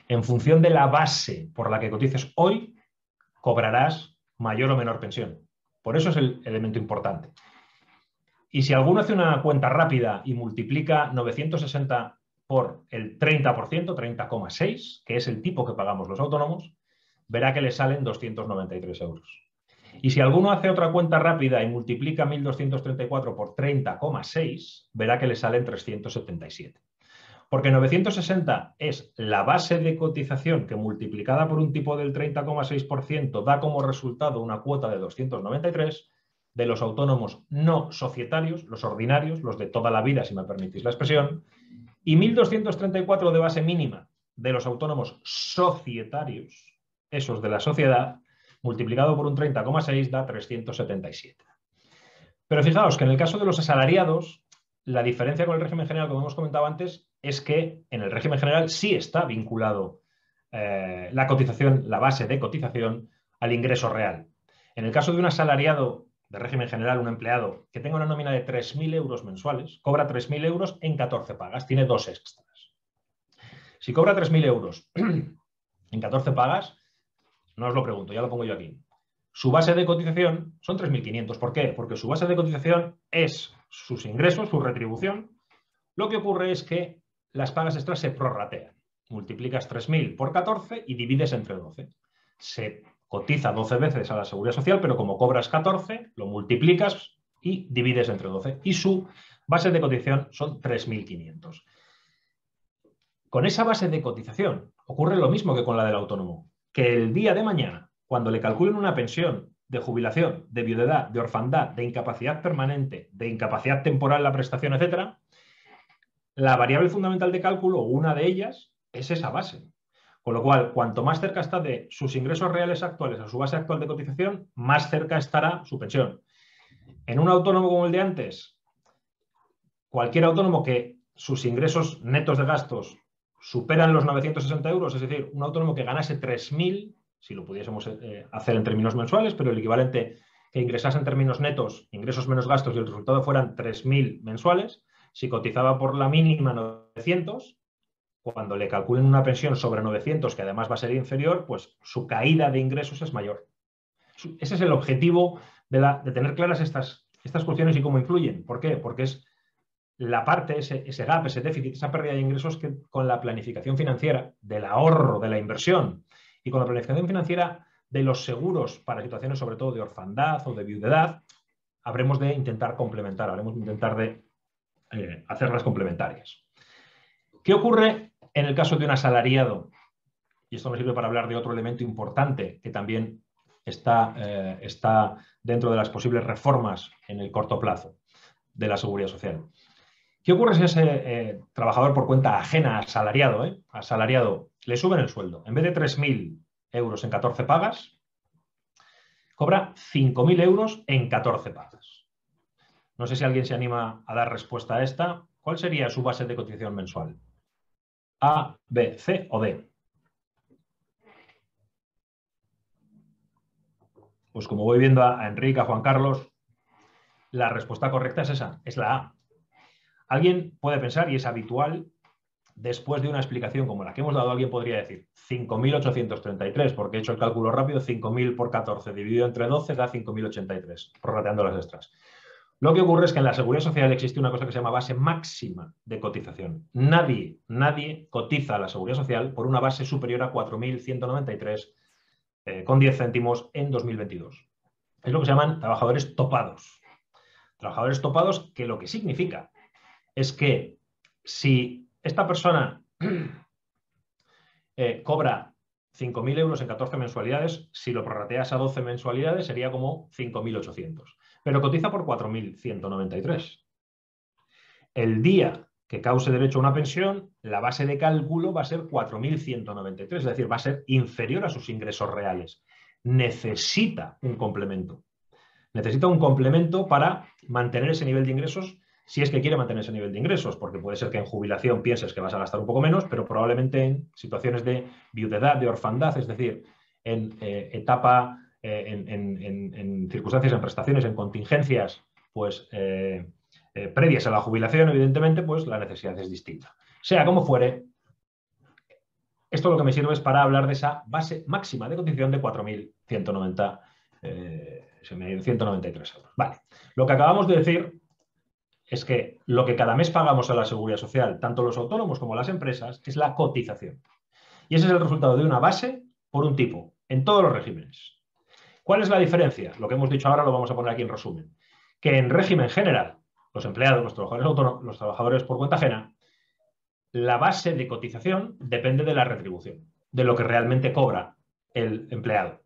Speaker 2: En función de la base por la que cotices hoy, cobrarás mayor o menor pensión. Por eso es el elemento importante. Y si alguno hace una cuenta rápida y multiplica 960 por el 30%, 30,6, que es el tipo que pagamos los autónomos, verá que le salen 293 euros. Y si alguno hace otra cuenta rápida y multiplica 1.234 por 30,6, verá que le salen 377. Porque 960 es la base de cotización que, multiplicada por un tipo del 30,6%, da como resultado una cuota de 293 de los autónomos no societarios, los ordinarios, los de toda la vida, si me permitís la expresión, y 1.234 de base mínima de los autónomos societarios, esos de la sociedad, multiplicado por un 30,6 da 377. Pero fijaos que en el caso de los asalariados, la diferencia con el régimen general, como hemos comentado antes, es que en el régimen general sí está vinculado la cotización, la base de cotización, al ingreso real. En el caso de un asalariado de régimen general, un empleado que tenga una nómina de 3.000 euros mensuales, cobra 3.000 euros en 14 pagas, tiene dos extras. Si cobra 3.000 euros en 14 pagas, no os lo pregunto, ya lo pongo yo aquí. Su base de cotización son 3.500. ¿Por qué? Porque su base de cotización es sus ingresos, su retribución. Lo que ocurre es que las pagas extras se prorratean. Multiplicas 3.000 por 14 y divides entre 12. Se cotiza 12 veces a la Seguridad Social, pero como cobras 14, lo multiplicas y divides entre 12. Y su base de cotización son 3.500. Con esa base de cotización ocurre lo mismo que con la del autónomo, que el día de mañana, cuando le calculen una pensión de jubilación, de viudedad, de orfandad, de incapacidad permanente, de incapacidad temporal, la prestación, etc., la variable fundamental de cálculo, o una de ellas, es esa base. Con lo cual, cuanto más cerca está de sus ingresos reales actuales a su base actual de cotización, más cerca estará su pensión. En un autónomo como el de antes, cualquier autónomo que sus ingresos netos de gastos superan los 960 euros, es decir, un autónomo que ganase 3.000, si lo pudiésemos hacer en términos mensuales, pero el equivalente que ingresase en términos netos, ingresos menos gastos, y el resultado fueran 3.000 mensuales, si cotizaba por la mínima 900, cuando le calculen una pensión sobre 900, que además va a ser inferior, pues su caída de ingresos es mayor. Ese es el objetivo de tener claras estas cuestiones y cómo influyen. ¿Por qué? Porque es la parte, ese gap, ese déficit, esa pérdida de ingresos que con la planificación financiera del ahorro, de la inversión y con la planificación financiera de los seguros para situaciones sobre todo de orfandad o de viudedad, habremos de intentar complementar, habremos de intentar de hacerlas complementarias. ¿Qué ocurre en el caso de un asalariado? Y esto nos sirve para hablar de otro elemento importante que también está dentro de las posibles reformas en el corto plazo de la seguridad social. ¿Qué ocurre si ese trabajador por cuenta ajena, asalariado, le suben el sueldo? En vez de 3.000 euros en 14 pagas, cobra 5.000 euros en 14 pagas. No sé si alguien se anima a dar respuesta a esta. ¿Cuál sería su base de cotización mensual? ¿A, B, C o D? Pues como voy viendo a Enrique, a Juan Carlos, la respuesta correcta es esa, es la A. Alguien puede pensar, y es habitual, después de una explicación como la que hemos dado, alguien podría decir 5.833, porque he hecho el cálculo rápido, 5.000 por 14 dividido entre 12 da 5.083, prorrateando las extras. Lo que ocurre es que en la Seguridad Social existe una cosa que se llama base máxima de cotización. Nadie cotiza a la Seguridad Social por una base superior a 4.193 con 10 céntimos en 2022. Es lo que se llaman trabajadores topados. Trabajadores topados que lo que significa es que si esta persona cobra 5.000 euros en 14 mensualidades, si lo prorrateas a 12 mensualidades sería como 5.800. Pero cotiza por 4.193. El día que cause derecho a una pensión, la base de cálculo va a ser 4.193, es decir, va a ser inferior a sus ingresos reales. Necesita un complemento. Necesita un complemento para mantener ese nivel de ingresos, si es que quiere mantener ese nivel de ingresos, porque puede ser que en jubilación pienses que vas a gastar un poco menos, pero probablemente en situaciones de viudedad, de orfandad, es decir, en en circunstancias, en prestaciones, en contingencias, pues previas a la jubilación, evidentemente, pues la necesidad es distinta. Sea como fuere, esto lo que me sirve es para hablar de esa base máxima de cotización de 4.193 euros. Vale. Lo que acabamos de decir es que lo que cada mes pagamos a la Seguridad Social, tanto los autónomos como las empresas, es la cotización. Y ese es el resultado de una base por un tipo, en todos los regímenes. ¿Cuál es la diferencia? Lo que hemos dicho ahora lo vamos a poner aquí en resumen. Que en régimen general, los empleados, los trabajadores autónomos, los trabajadores por cuenta ajena, la base de cotización depende de la retribución, de lo que realmente cobra el empleado.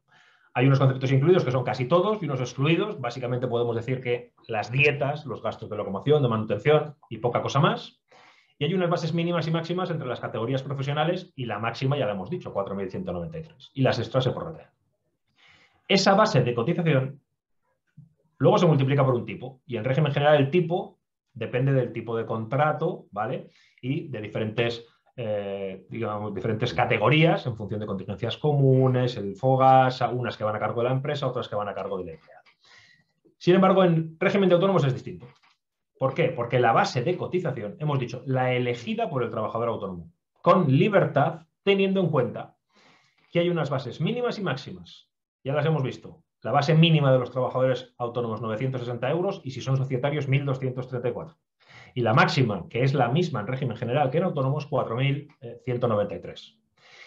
Speaker 2: Hay unos conceptos incluidos que son casi todos y unos excluidos. Básicamente podemos decir que las dietas, los gastos de locomoción, de manutención y poca cosa más. Y hay unas bases mínimas y máximas entre las categorías profesionales y la máxima, ya la hemos dicho, 4.193. Y las extras se prorratean. Esa base de cotización luego se multiplica por un tipo. Y en régimen general el tipo depende del tipo de contrato, ¿vale? Y de diferentes categorías en función de contingencias comunes, el FOGAS, unas que van a cargo de la empresa, otras que van a cargo del empleado. Sin embargo, en régimen de autónomos es distinto. ¿Por qué? Porque la base de cotización, hemos dicho, la elegida por el trabajador autónomo, con libertad, teniendo en cuenta que hay unas bases mínimas y máximas. Ya las hemos visto. La base mínima de los trabajadores autónomos, 960 euros, y si son societarios, 1.234. Y la máxima, que es la misma en régimen general que en autónomos, 4.193.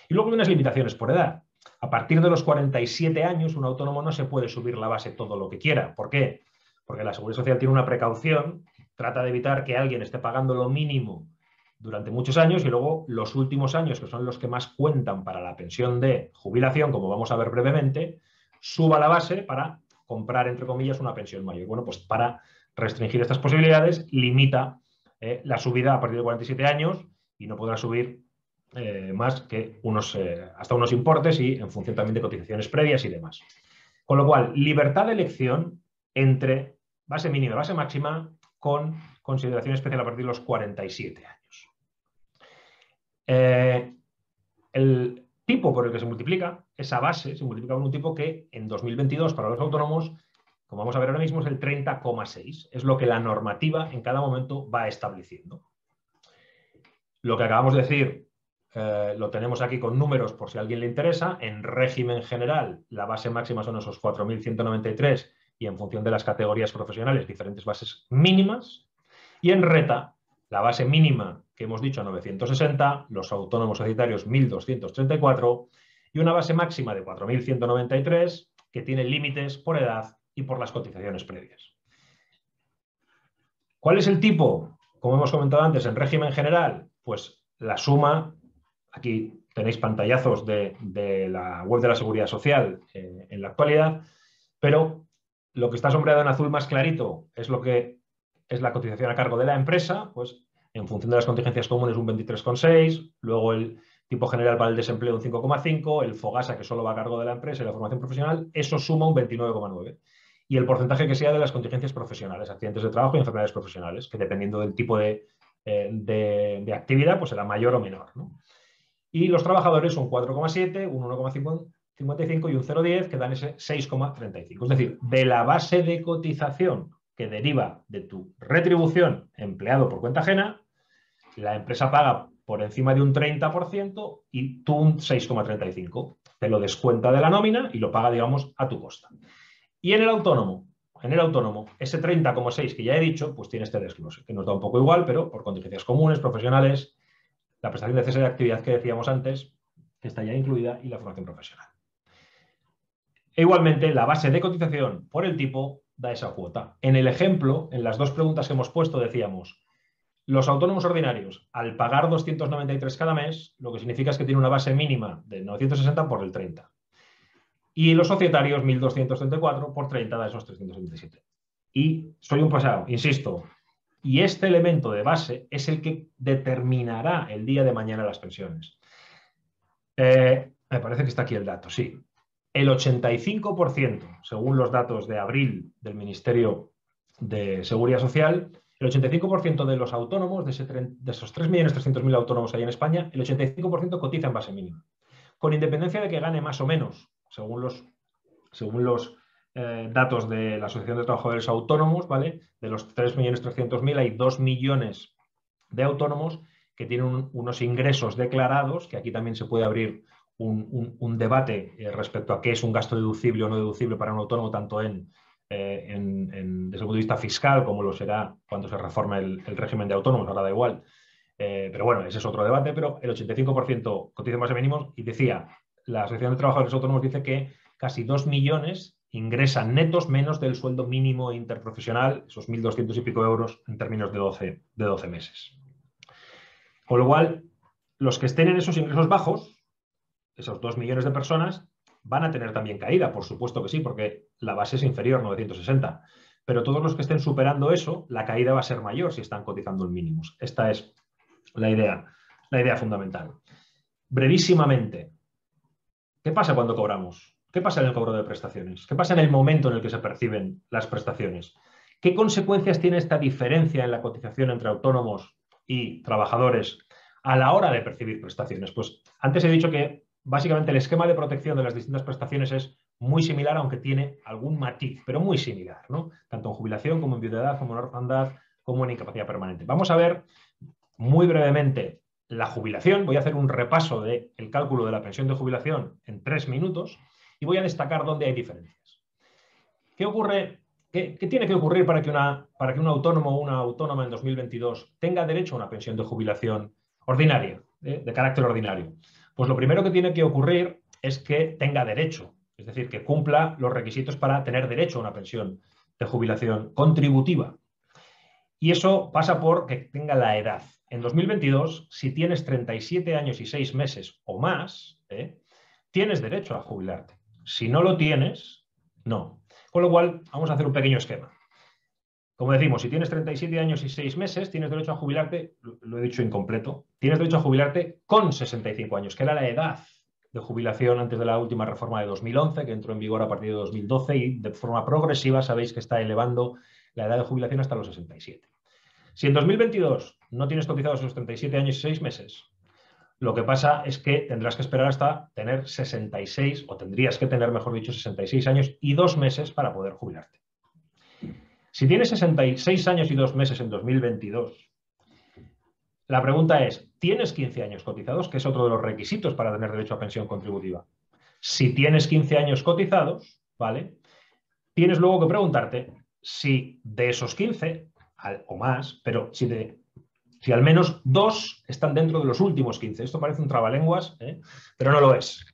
Speaker 2: Y luego hay unas limitaciones por edad. A partir de los 47 años, un autónomo no se puede subir la base todo lo que quiera. ¿Por qué? Porque la Seguridad Social tiene una precaución, trata de evitar que alguien esté pagando lo mínimo durante muchos años y luego los últimos años, que son los que más cuentan para la pensión de jubilación, como vamos a ver brevemente, suba la base para comprar, entre comillas, una pensión mayor. Bueno, pues para restringir estas posibilidades, limita la subida a partir de 47 años y no podrá subir más que hasta unos importes y en función también de cotizaciones previas y demás. Con lo cual, libertad de elección entre base mínima y base máxima con consideración especial a partir de los 47 años. El tipo por el que se multiplica, esa base, se multiplica por un tipo que en 2022 para los autónomos, como vamos a ver ahora mismo, es el 30,6. Es lo que la normativa en cada momento va estableciendo. Lo que acabamos de decir lo tenemos aquí con números por si a alguien le interesa. En régimen general, la base máxima son esos 4.193 y en función de las categorías profesionales, diferentes bases mínimas. Y en reta, la base mínima que hemos dicho 960, los autónomos societarios 1.234 y una base máxima de 4.193 que tiene límites por edad y por las cotizaciones previas. ¿Cuál es el tipo? Como hemos comentado antes, en régimen general, pues la suma. Aquí tenéis pantallazos de la web de la Seguridad Social en la actualidad, pero lo que está sombreado en azul más clarito es lo que es la cotización a cargo de la empresa, pues en función de las contingencias comunes un 23,6, luego el tipo general para el desempleo un 5,5, el FOGASA que solo va a cargo de la empresa y la formación profesional, eso suma un 29,9. Y el porcentaje que sea de las contingencias profesionales, accidentes de trabajo y enfermedades profesionales, que dependiendo del tipo de actividad, pues será mayor o menor, ¿no? Y los trabajadores son 4,7, un 1,55 y un 0,10 que dan ese 6,35. Es decir, de la base de cotización que deriva de tu retribución empleado por cuenta ajena, la empresa paga por encima de un 30% y tú un 6,35. Te lo descuenta de la nómina y lo paga, digamos, a tu costa. Y en el autónomo, ese 30,6 que ya he dicho, pues tiene este desglose, que nos da un poco igual, pero por contingencias comunes, profesionales, la prestación de cese de actividad que decíamos antes, que está ya incluida, y la formación profesional. E igualmente, la base de cotización por el tipo da esa cuota. En el ejemplo, en las dos preguntas que hemos puesto, decíamos, los autónomos ordinarios, al pagar 293 cada mes, lo que significa es que tiene una base mínima de 960 por el 30. Y los societarios, 1.234 por 30 da esos 377. Y soy un pasado, insisto, y este elemento de base es el que determinará el día de mañana las pensiones. Me parece que está aquí el dato, sí. El 85%, según los datos de abril del Ministerio de Seguridad Social, el 85% de los autónomos, de esos 3.300.000 autónomos que hay en España, el 85% cotiza en base mínima. Con independencia de que gane más o menos, según los datos de la Asociación de Trabajadores Autónomos, ¿vale? De los 3.300.000 hay 2 millones de autónomos que tienen unos ingresos declarados, que aquí también se puede abrir un debate respecto a qué es un gasto deducible o no deducible para un autónomo, tanto desde el punto de vista fiscal como lo será cuando se reforme el régimen de autónomos, ahora da igual. Pero bueno, ese es otro debate, pero el 85% cotiza en base mínimos y decía, la Asociación de Trabajadores Autónomos dice que casi 2 millones ingresan netos menos del sueldo mínimo interprofesional, esos 1.200 y pico euros en términos de 12 meses. Con lo cual, los que estén en esos ingresos bajos, esos 2 millones de personas, van a tener también caída, por supuesto que sí, porque la base es inferior, 960. Pero todos los que estén superando eso, la caída va a ser mayor si están cotizando en mínimos. Esta es la idea fundamental. Brevísimamente, ¿qué pasa cuando cobramos? ¿Qué pasa en el cobro de prestaciones? ¿Qué pasa en el momento en el que se perciben las prestaciones? ¿Qué consecuencias tiene esta diferencia en la cotización entre autónomos y trabajadores a la hora de percibir prestaciones? Pues antes he dicho que básicamente el esquema de protección de las distintas prestaciones es muy similar, aunque tiene algún matiz, pero muy similar, ¿no? Tanto en jubilación como en viudedad, como en orfandad, como en incapacidad permanente. Vamos a ver muy brevemente la jubilación. Voy a hacer un repaso del cálculo de la pensión de jubilación en 3 minutos y voy a destacar dónde hay diferencias. ¿Qué ocurre? ¿Qué tiene que ocurrir para que un autónomo o una autónoma en 2022 tenga derecho a una pensión de jubilación ordinaria, de carácter ordinario? Pues lo primero que tiene que ocurrir es que tenga derecho, es decir, que cumpla los requisitos para tener derecho a una pensión de jubilación contributiva. Y eso pasa por que tenga la edad. En 2022, si tienes 37 años y 6 meses o más, tienes derecho a jubilarte. Si no lo tienes, no. Con lo cual, vamos a hacer un pequeño esquema. Como decimos, si tienes 37 años y 6 meses, tienes derecho a jubilarte, lo he dicho incompleto, tienes derecho a jubilarte con 65 años, que era la edad de jubilación antes de la última reforma de 2011, que entró en vigor a partir de 2012 y de forma progresiva sabéis que está elevando la edad de jubilación hasta los 67. Si en 2022 no tienes cotizados esos 37 años y 6 meses, lo que pasa es que tendrás que esperar hasta tener 66, o tendrías que tener, mejor dicho, 66 años y 2 meses para poder jubilarte. Si tienes 66 años y 2 meses en 2022 la pregunta es, ¿tienes 15 años cotizados? Que es otro de los requisitos para tener derecho a pensión contributiva. Si tienes 15 años cotizados, ¿vale? Tienes luego que preguntarte si de esos 15 o más, pero si al menos 2 están dentro de los últimos 15. Esto parece un trabalenguas, pero no lo es.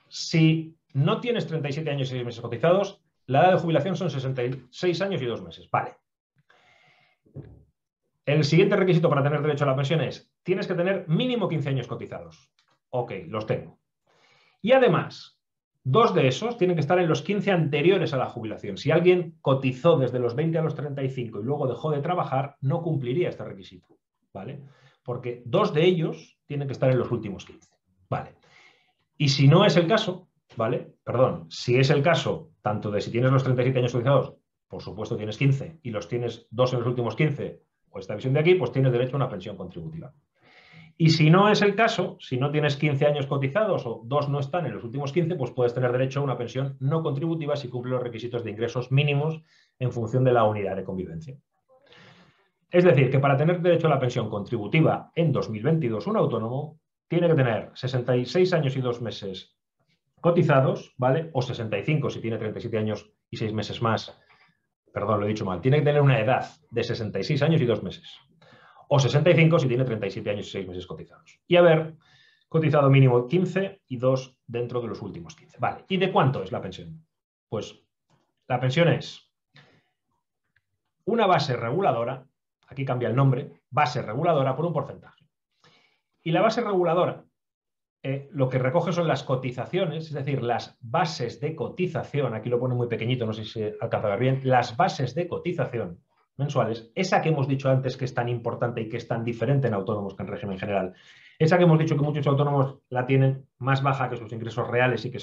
Speaker 2: Si no tienes 37 años y 6 meses cotizados, la edad de jubilación son 66 años y 2 meses. Vale. El siguiente requisito para tener derecho a la pensión es, tienes que tener mínimo 15 años cotizados. Ok, los tengo. Y además, 2 de esos tienen que estar en los 15 anteriores a la jubilación. Si alguien cotizó desde los 20 a los 35 y luego dejó de trabajar, no cumpliría este requisito, ¿vale? Porque 2 de ellos tienen que estar en los últimos 15, ¿vale? Y si no es el caso, ¿vale? Perdón, si es el caso, tanto de si tienes los 37 años cotizados, por supuesto tienes 15, y los tienes 2 en los últimos 15, o esta visión de aquí, pues tienes derecho a una pensión contributiva. Y si no es el caso, si no tienes 15 años cotizados o 2 no están en los últimos 15, pues puedes tener derecho a una pensión no contributiva si cumple los requisitos de ingresos mínimos en función de la unidad de convivencia. Es decir, que para tener derecho a la pensión contributiva en 2022, un autónomo tiene que tener 66 años y 2 meses cotizados, ¿vale? O 65 si tiene 37 años y 6 meses más. Perdón, lo he dicho mal. Tiene que tener una edad de 66 años y 2 meses. O 65 si tiene 37 años y 6 meses cotizados. Y haber cotizado mínimo 15 y 2 dentro de los últimos 15. Vale. ¿Y de cuánto es la pensión? Pues la pensión es una base reguladora, aquí cambia el nombre, base reguladora por un porcentaje. Y la base reguladora lo que recoge son las cotizaciones, es decir, las bases de cotización, aquí lo pone muy pequeñito, no sé si se alcanza a ver bien, las bases de cotización mensuales, esa que hemos dicho antes que es tan importante y que es tan diferente en autónomos que en régimen general, esa que hemos dicho que muchos autónomos la tienen más baja que sus ingresos reales y que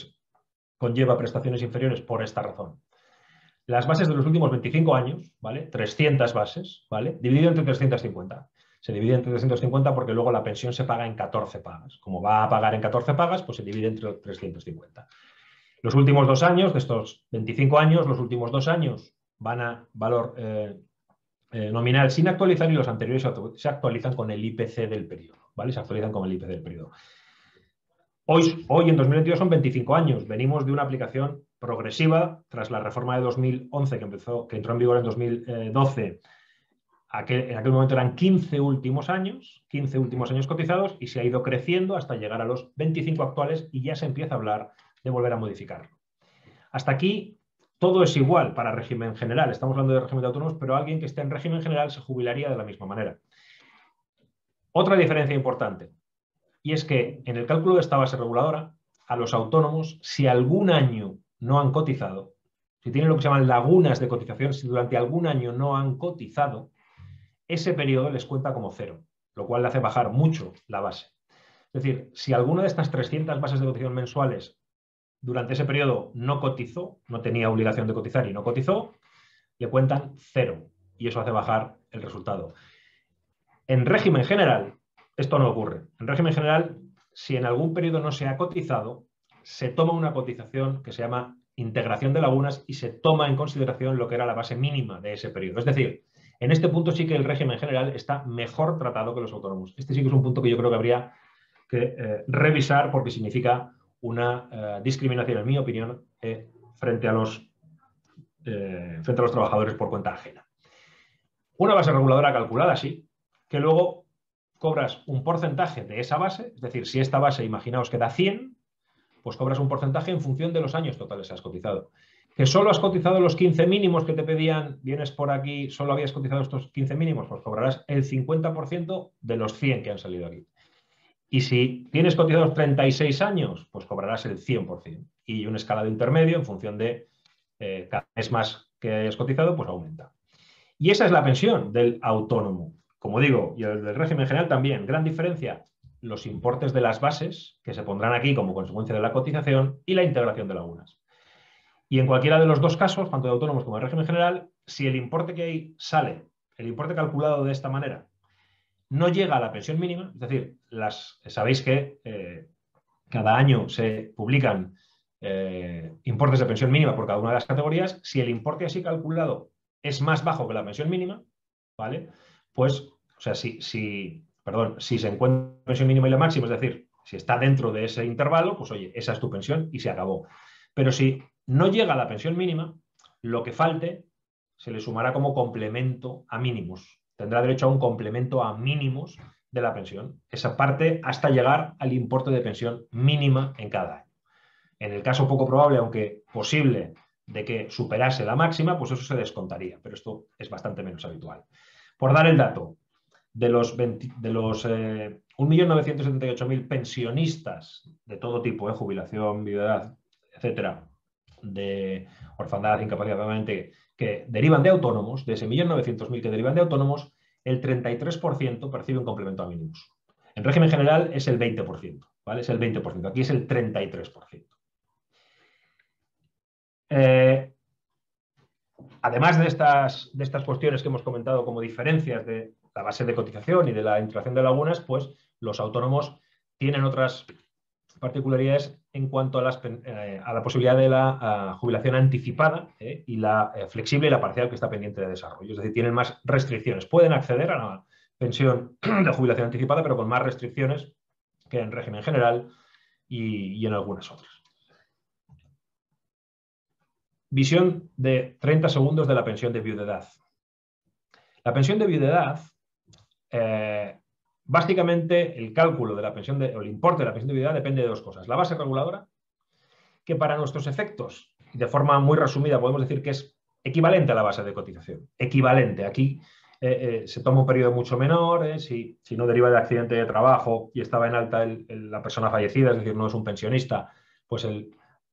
Speaker 2: conlleva prestaciones inferiores por esta razón. Las bases de los últimos 25 años, ¿vale? 300 bases, ¿vale? Dividido entre 350. Se divide entre 350 porque luego la pensión se paga en 14 pagas. Como va a pagar en 14 pagas, pues se divide entre 350. Los últimos 2 años, de estos 25 años, los últimos 2 años van a valor nominal sin actualizar y los anteriores se actualizan con el IPC del periodo, ¿vale? Se actualizan con el IPC del periodo. Hoy en 2022 son 25 años. Venimos de una aplicación progresiva tras la reforma de 2011 que entró en vigor en 2012. En aquel momento eran 15 últimos años cotizados y se ha ido creciendo hasta llegar a los 25 actuales y ya se empieza a hablar de volver a modificarlo. Hasta aquí todo es igual para régimen general. Estamos hablando de régimen de autónomos, pero alguien que esté en régimen general se jubilaría de la misma manera. Otra diferencia importante, y es que en el cálculo de esta base reguladora, a los autónomos, si algún año no han cotizado, si tienen lo que se llaman lagunas de cotización, si durante algún año no han cotizado, ese periodo les cuenta como 0, lo cual le hace bajar mucho la base. Es decir, si alguna de estas 300 bases de cotización mensuales durante ese periodo no cotizó, no tenía obligación de cotizar y no cotizó, le cuentan 0 y eso hace bajar el resultado. En régimen general, esto no ocurre. En régimen general, si en algún periodo no se ha cotizado, se toma una cotización que se llama integración de lagunas y se toma en consideración lo que era la base mínima de ese periodo. Es decir, en este punto sí que el régimen general está mejor tratado que los autónomos. Este sí que es un punto que yo creo que habría que revisar porque significa una discriminación, en mi opinión, frente a los trabajadores por cuenta ajena. Una base reguladora calculada, sí, que luego cobras un porcentaje de esa base, es decir, si esta base, imaginaos que da 100, pues cobras un porcentaje en función de los años totales que has cotizado. Que solo has cotizado los 15 mínimos que te pedían, vienes por aquí, solo habías cotizado estos 15 mínimos, pues cobrarás el 50% de los 100 que han salido aquí. Y si tienes cotizados 36 años, pues cobrarás el 100%. Y un escalado intermedio en función de cada mes más que hayas cotizado, pues aumenta. Y esa es la pensión del autónomo. Como digo, y el del régimen general también. Gran diferencia, los importes de las bases que se pondrán aquí como consecuencia de la cotización y la integración de lagunas. Y en cualquiera de los dos casos, tanto de autónomos como de régimen general, si el importe que ahí sale, el importe calculado de esta manera, no llega a la pensión mínima, es decir, sabéis que cada año se publican importes de pensión mínima por cada una de las categorías, si el importe así calculado es más bajo que la pensión mínima, ¿vale? Pues O sea, si se encuentra la pensión mínima y la máxima, es decir, si está dentro de ese intervalo, pues oye, esa es tu pensión y se acabó. Pero si no llega a la pensión mínima, lo que falte se le sumará como complemento a mínimos. Tendrá derecho a un complemento a mínimos de la pensión. Esa parte hasta llegar al importe de pensión mínima en cada año. En el caso poco probable, aunque posible, de que superase la máxima, pues eso se descontaría, pero esto es bastante menos habitual. Por dar el dato, de los 1.978.000 pensionistas de todo tipo, jubilación, viudedad, etcétera, de orfandad, incapacidad permanente, que derivan de autónomos, de ese 1.900.000 que derivan de autónomos, el 33% percibe un complemento a mínimos. En régimen general es el 20%, ¿vale? Es el 20%, aquí es el 33%. Además de estas cuestiones que hemos comentado como diferencias de la base de cotización y de la integración de lagunas, pues los autónomos tienen otras particularidades en cuanto a la posibilidad de la jubilación anticipada y la flexible y la parcial que está pendiente de desarrollo. Es decir, tienen más restricciones. Pueden acceder a la pensión de jubilación anticipada, pero con más restricciones que en régimen general y en algunas otras. Visión de 30 segundos de la pensión de viudedad. La pensión de viudedad, básicamente el cálculo de la pensión o el importe de la pensión de viudedad depende de dos cosas. La base reguladora, que para nuestros efectos, de forma muy resumida, podemos decir que es equivalente a la base de cotización. Equivalente. Aquí se toma un periodo mucho menor, si no deriva de accidente de trabajo y estaba en alta la persona fallecida, es decir, no es un pensionista, pues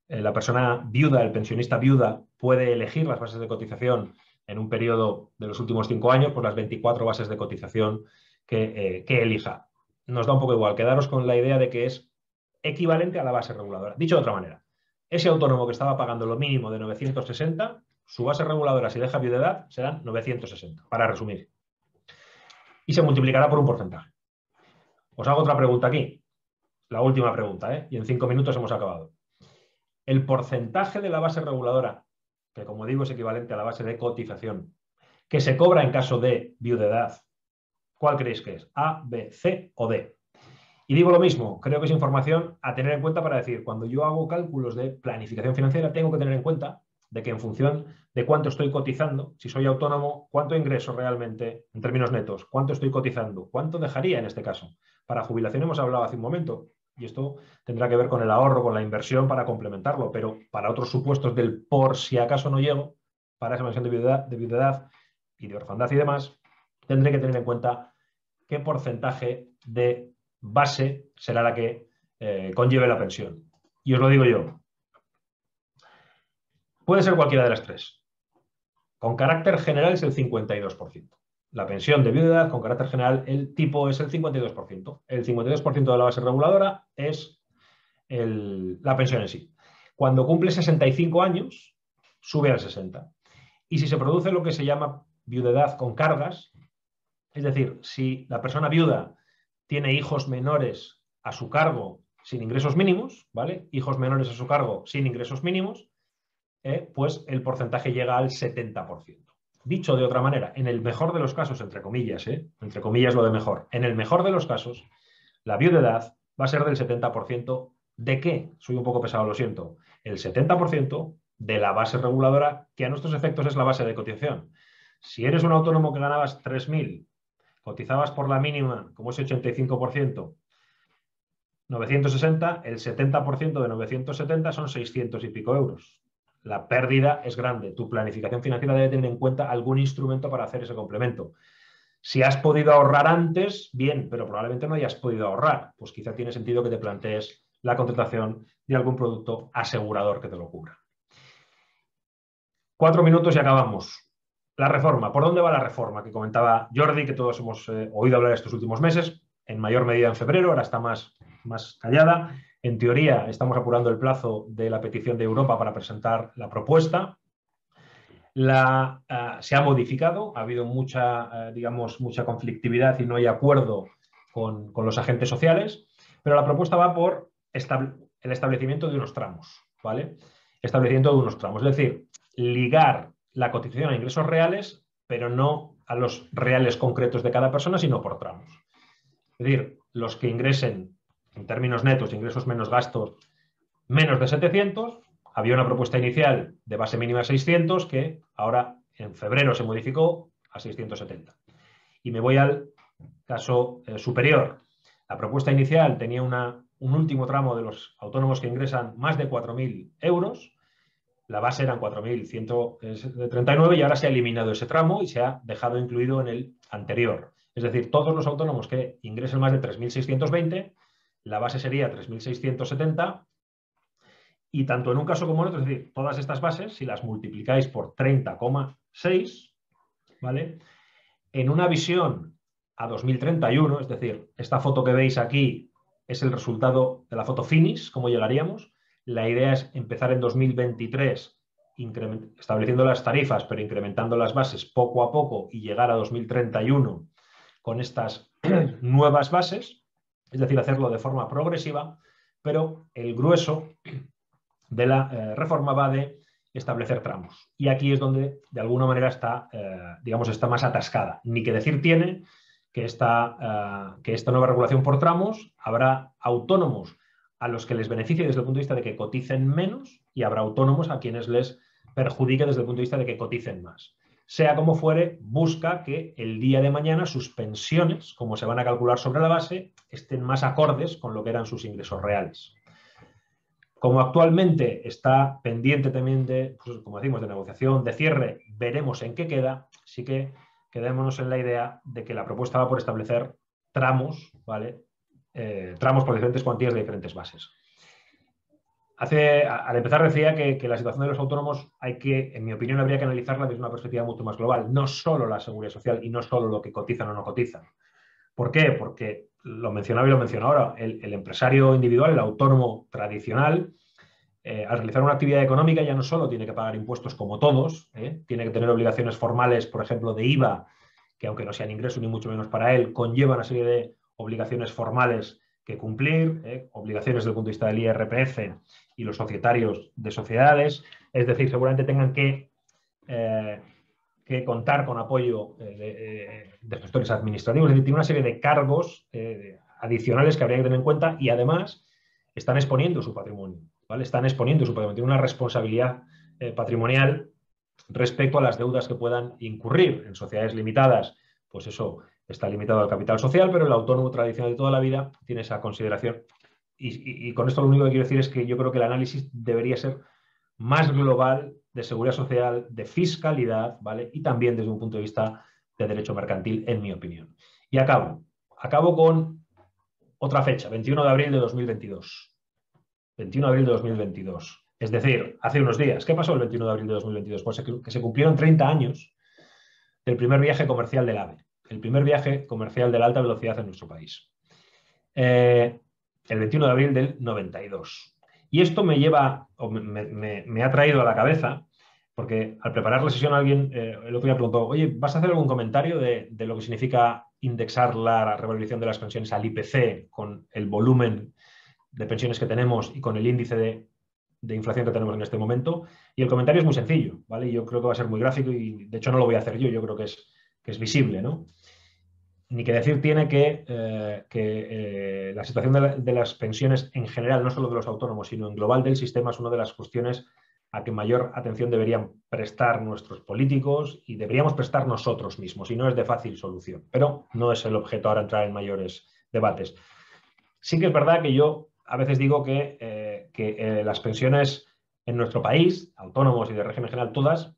Speaker 2: la persona viuda, el pensionista viuda, puede elegir las bases de cotización en un periodo de los últimos 5 años, pues las 24 bases de cotización que elija. Nos da un poco igual, quedaros con la idea de que es equivalente a la base reguladora. Dicho de otra manera, ese autónomo que estaba pagando lo mínimo de 960, su base reguladora, si deja viudedad, serán 960, para resumir. Y se multiplicará por un porcentaje. Os hago otra pregunta aquí, la última pregunta, y en 5 minutos hemos acabado. El porcentaje de la base reguladora, que como digo es equivalente a la base de cotización, que se cobra en caso de viudedad, ¿cuál creéis que es? ¿A, B, C o D? Y digo lo mismo, creo que es información a tener en cuenta para decir, cuando yo hago cálculos de planificación financiera, tengo que tener en cuenta de que en función de cuánto estoy cotizando, si soy autónomo, cuánto ingreso realmente en términos netos, cuánto estoy cotizando, cuánto dejaría en este caso. Para jubilación hemos hablado hace un momento, y esto tendrá que ver con el ahorro, con la inversión para complementarlo, pero para otros supuestos del por si acaso no llego, para esa pensión de viudedad y de orfandad y demás, tendré que tener en cuenta qué porcentaje de base será la que conlleve la pensión. Y os lo digo yo. Puede ser cualquiera de las tres. Con carácter general es el 52%. La pensión de viudedad, con carácter general, el tipo es el 52%. El 52% de la base reguladora es la pensión en sí. Cuando cumple 65 años, sube al 60. Y si se produce lo que se llama viudedad con cargas, es decir, si la persona viuda tiene hijos menores a su cargo sin ingresos mínimos, ¿vale? Hijos menores a su cargo sin ingresos mínimos, pues el porcentaje llega al 70%. Dicho de otra manera, en el mejor de los casos, entre comillas lo de mejor, en el mejor de los casos, la viudedad va a ser del 70%. ¿De qué? Soy un poco pesado, lo siento. El 70% de la base reguladora, que a nuestros efectos es la base de cotización. Si eres un autónomo que ganabas 3.000, cotizabas por la mínima, como ese 85%, 960, el 70% de 970 son 600 y pico euros. La pérdida es grande. Tu planificación financiera debe tener en cuenta algún instrumento para hacer ese complemento. Si has podido ahorrar antes, bien, pero probablemente no hayas podido ahorrar. Pues quizá tiene sentido que te plantees la contratación de algún producto asegurador que te lo cubra. 4 minutos y acabamos. La reforma. ¿Por dónde va la reforma? Que comentaba Jordi, que todos hemos oído hablar estos últimos meses, en mayor medida en febrero, ahora está más callada. En teoría, estamos apurando el plazo de la petición de Europa para presentar la propuesta. Se ha modificado, ha habido mucha conflictividad y no hay acuerdo con los agentes sociales, pero la propuesta va por el establecimiento de unos tramos, ¿vale? Establecimiento de unos tramos, es decir, ligar la cotización a ingresos reales, pero no a los reales concretos de cada persona, sino por tramos. Es decir, los que ingresen, en términos netos, ingresos menos gastos, menos de 700, había una propuesta inicial de base mínima 600 que ahora en febrero se modificó a 670. Y me voy al caso superior. La propuesta inicial tenía un último tramo de los autónomos que ingresan más de 4.000 euros. La base eran 4.139 y ahora se ha eliminado ese tramo y se ha dejado incluido en el anterior. Es decir, todos los autónomos que ingresen más de 3.620, la base sería 3.670 y tanto en un caso como en otro, es decir, todas estas bases, si las multiplicáis por 30,6, ¿vale? En una visión a 2031, es decir, esta foto que veis aquí es el resultado de la foto finish, cómo llegaríamos. La idea es empezar en 2023 estableciendo las tarifas, pero incrementando las bases poco a poco y llegar a 2031 con estas nuevas bases, es decir, hacerlo de forma progresiva, pero el grueso de la reforma va de establecer tramos. Y aquí es donde, de alguna manera, está, digamos, está más atascada. Ni que decir tiene que esta nueva regulación por tramos habrá autónomos a los que les beneficie desde el punto de vista de que coticen menos y habrá autónomos a quienes les perjudique desde el punto de vista de que coticen más. Sea como fuere, busca que el día de mañana sus pensiones, como se van a calcular sobre la base, estén más acordes con lo que eran sus ingresos reales. Como actualmente está pendiente también de, pues, como decimos, de negociación, de cierre, veremos en qué queda. Sí que quedémonos en la idea de que la propuesta va por establecer tramos, ¿vale? Tramos por diferentes cuantías de diferentes bases. Al empezar decía que la situación de los autónomos en mi opinión, habría que analizarla desde una perspectiva mucho más global. No solo la seguridad social y no solo lo que cotizan o no cotizan. ¿Por qué? Porque lo mencionaba y lo menciono ahora. El empresario individual, el autónomo tradicional, al realizar una actividad económica ya no solo tiene que pagar impuestos como todos, tiene que tener obligaciones formales, por ejemplo, de IVA, que aunque no sean ingresos ni mucho menos para él, conlleva una serie de obligaciones formales que cumplir, obligaciones desde el punto de vista del IRPF y los societarios de sociedades, es decir, seguramente tengan que contar con apoyo de gestores administrativos, es decir, tiene una serie de cargos adicionales que habría que tener en cuenta y además están exponiendo su patrimonio, ¿vale? Están exponiendo su patrimonio, tienen una responsabilidad patrimonial respecto a las deudas que puedan incurrir en sociedades limitadas, pues eso está limitado al capital social, pero el autónomo tradicional de toda la vida tiene esa consideración. Y con esto lo único que quiero decir es que yo creo que el análisis debería ser más global de seguridad social, de fiscalidad, ¿vale? Y también desde un punto de vista de derecho mercantil, en mi opinión. Y acabo con otra fecha, 21 de abril de 2022. 21 de abril de 2022. Es decir, hace unos días. ¿Qué pasó el 21 de abril de 2022? Pues que se cumplieron 30 años del primer viaje comercial del AVE, el primer viaje comercial de la alta velocidad en nuestro país. El 21 de abril del 92. Y esto me lleva, o me ha traído a la cabeza, porque al preparar la sesión alguien el otro día preguntó, oye, ¿vas a hacer algún comentario de lo que significa indexar la revalorización de las pensiones al IPC con el volumen de pensiones que tenemos y con el índice de inflación que tenemos en este momento? Y el comentario es muy sencillo, ¿vale? Y yo creo que va a ser muy gráfico y de hecho no lo voy a hacer yo creo que es visible, ¿no? Ni que decir tiene que la situación de las pensiones en general, no solo de los autónomos, sino en global del sistema, es una de las cuestiones a que mayor atención deberían prestar nuestros políticos y deberíamos prestar nosotros mismos, y no es de fácil solución. Pero no es el objeto ahora entrar en mayores debates. Sí que es verdad que yo a veces digo que las pensiones en nuestro país, autónomos y de régimen general, todas,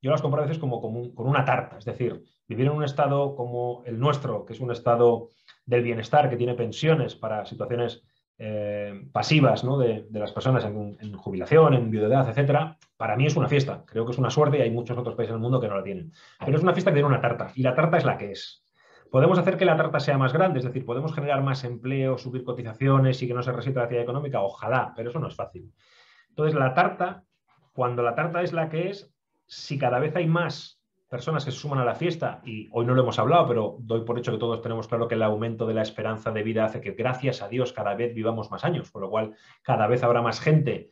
Speaker 2: yo las comparo a veces como con una tarta. Es decir, vivir en un estado como el nuestro, que es un estado del bienestar, que tiene pensiones para situaciones pasivas, ¿no? de las personas en jubilación, en viudedad, etcétera, para mí es una fiesta. Creo que es una suerte y hay muchos otros países del mundo que no la tienen. Pero es una fiesta que tiene una tarta y la tarta es la que es. ¿Podemos hacer que la tarta sea más grande? Es decir, ¿podemos generar más empleo, subir cotizaciones y que no se resienta la actividad económica? Ojalá, pero eso no es fácil. Entonces, la tarta, cuando la tarta es la que es, si cada vez hay más personas que se suman a la fiesta, y hoy no lo hemos hablado, pero doy por hecho que todos tenemos claro que el aumento de la esperanza de vida hace que, gracias a Dios, cada vez vivamos más años, por lo cual cada vez habrá más gente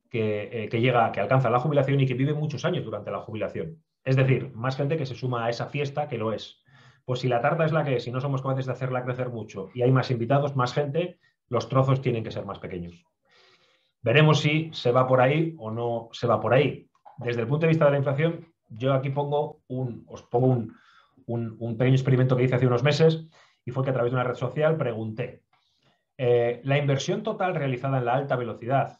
Speaker 2: que alcanza la jubilación y que vive muchos años durante la jubilación. Es decir, más gente que se suma a esa fiesta que lo es. Pues si la tarta es la que es y no somos capaces de hacerla crecer mucho y hay más invitados, más gente, los trozos tienen que ser más pequeños. Veremos si se va por ahí o no se va por ahí. Desde el punto de vista de la inflación, yo aquí os pongo un pequeño experimento que hice hace unos meses y fue que a través de una red social pregunté la inversión total realizada en la alta velocidad.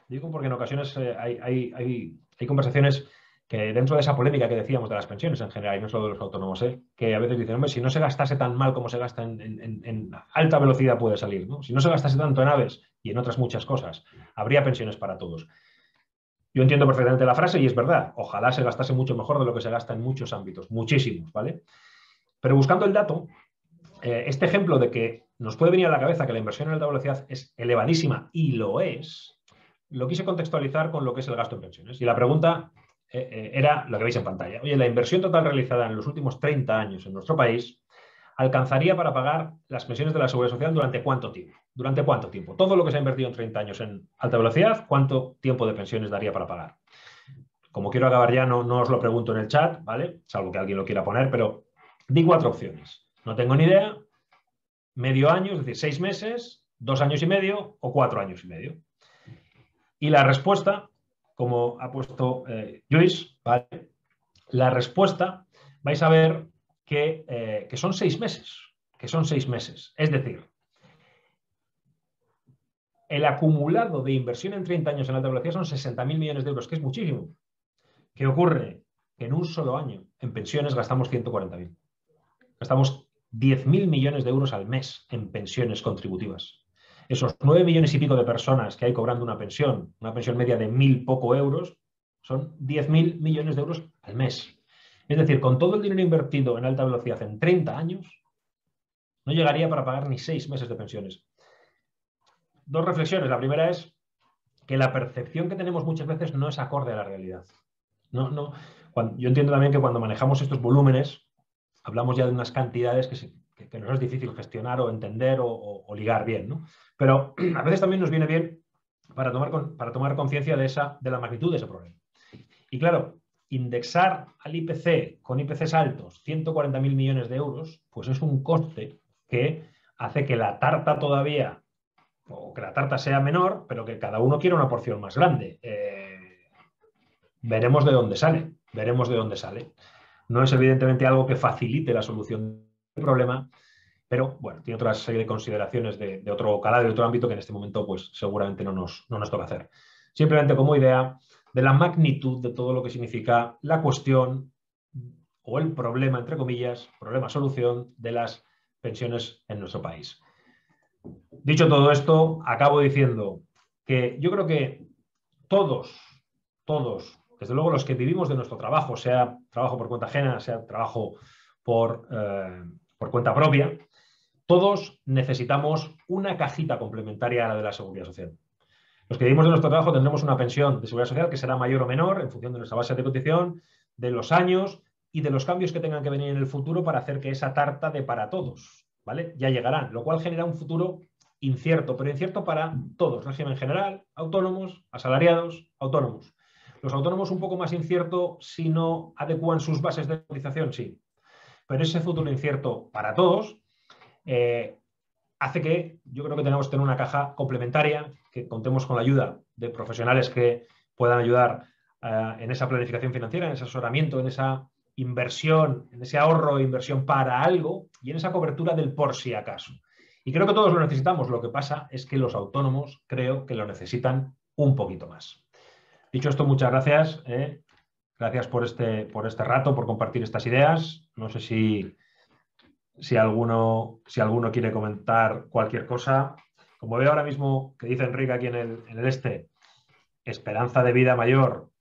Speaker 2: Digo porque en ocasiones hay conversaciones que dentro de esa polémica que decíamos de las pensiones en general, y no solo de los autónomos, que a veces dicen, hombre, si no se gastase tan mal como se gasta en alta velocidad puede salir, ¿no? Si no se gastase tanto en aves y en otras muchas cosas, habría pensiones para todos. Yo entiendo perfectamente la frase y es verdad, ojalá se gastase mucho mejor de lo que se gasta en muchos ámbitos, muchísimos, ¿vale? Pero buscando el dato, este ejemplo de que nos puede venir a la cabeza que la inversión en alta velocidad es elevadísima, y lo es, lo quise contextualizar con lo que es el gasto en pensiones. Y la pregunta era lo que veis en pantalla. Oye, la inversión total realizada en los últimos 30 años en nuestro país alcanzaría para pagar las pensiones de la Seguridad Social ¿durante cuánto tiempo? ¿Durante cuánto tiempo? Todo lo que se ha invertido en 30 años en alta velocidad, ¿cuánto tiempo de pensiones daría para pagar? Como quiero acabar ya, no os lo pregunto en el chat, ¿vale? Salvo que alguien lo quiera poner, pero di 4 opciones. No tengo ni idea, medio año, es decir, 6 meses, 2 años y medio o 4 años y medio. Y la respuesta, como ha puesto Luis, ¿vale? La respuesta vais a ver que son 6 meses. Que son 6 meses. Es decir, el acumulado de inversión en 30 años en alta velocidad son 60.000 millones de euros, que es muchísimo. ¿Qué ocurre? Que en un solo año en pensiones gastamos 140.000. Gastamos 10.000 millones de euros al mes en pensiones contributivas. Esos 9 millones y pico de personas que hay cobrando una pensión media de 1.000 poco euros, son 10.000 millones de euros al mes. Es decir, con todo el dinero invertido en alta velocidad en 30 años, no llegaría para pagar ni 6 meses de pensiones. 2 reflexiones. La primera es que la percepción que tenemos muchas veces no es acorde a la realidad. Yo entiendo también que cuando manejamos estos volúmenes, hablamos ya de unas cantidades que nos es difícil gestionar o entender o ligar bien, ¿no? Pero a veces también nos viene bien para tomar conciencia de la magnitud de ese problema. Y claro, indexar al IPC con IPCs altos 140.000 millones de euros, pues es un coste que hace que la tarta todavía, o que la tarta sea menor, pero que cada uno quiera una porción más grande. Veremos de dónde sale, veremos de dónde sale. No es evidentemente algo que facilite la solución del problema, pero bueno, tiene otra serie de consideraciones de otro calado, de otro ámbito que en este momento pues seguramente no nos toca hacer. Simplemente como idea de la magnitud de todo lo que significa la cuestión o el problema, entre comillas, problema-solución de las pensiones en nuestro país. Dicho todo esto, acabo diciendo que yo creo que todos, desde luego los que vivimos de nuestro trabajo, sea trabajo por cuenta ajena, sea trabajo por cuenta propia, todos necesitamos una cajita complementaria a la de la Seguridad Social. Los que vivimos de nuestro trabajo tendremos una pensión de Seguridad Social que será mayor o menor en función de nuestra base de cotización, de los años y de los cambios que tengan que venir en el futuro para hacer que esa tarta dé para todos, ¿vale? Ya llegarán, lo cual genera un futuro incierto, pero incierto para todos, régimen general, autónomos, asalariados, autónomos. Los autónomos un poco más incierto si no adecúan sus bases de cotización, sí. Pero ese futuro incierto para todos hace que yo creo que tenemos que tener una caja complementaria, que contemos con la ayuda de profesionales que puedan ayudar en esa planificación financiera, en ese asesoramiento, en esa inversión, en ese ahorro e inversión para algo y en esa cobertura del por si acaso. Y creo que todos lo necesitamos. Lo que pasa es que los autónomos creo que lo necesitan un poquito más. Dicho esto, muchas gracias. Gracias por este rato, por compartir estas ideas. No sé si alguno quiere comentar cualquier cosa. Como veo ahora mismo que dice Enrique aquí en el esperanza de vida mayor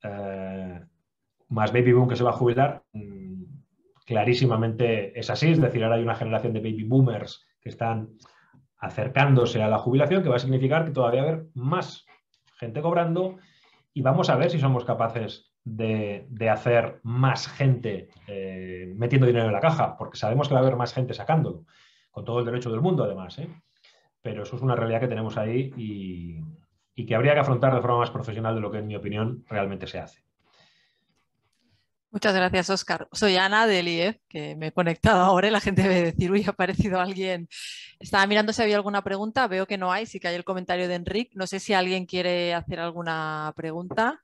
Speaker 2: más baby boom que se va a jubilar, clarísimamente es así. Es decir, ahora hay una generación de baby boomers que están acercándose a la jubilación, que va a significar que todavía va a haber más gente cobrando y vamos a ver si somos capaces de hacer más gente metiendo dinero en la caja, porque sabemos que va a haber más gente sacándolo, con todo el derecho del mundo además, pero eso es una realidad que tenemos ahí y que habría que afrontar de forma más profesional de lo que en mi opinión realmente se hace.
Speaker 3: Muchas gracias, Óscar. Soy Ana del IEF, que me he conectado ahora y la gente debe decir, uy, ha aparecido alguien. Estaba mirando si había alguna pregunta, veo que no hay, sí que hay el comentario de Enric. No sé si alguien quiere hacer alguna pregunta,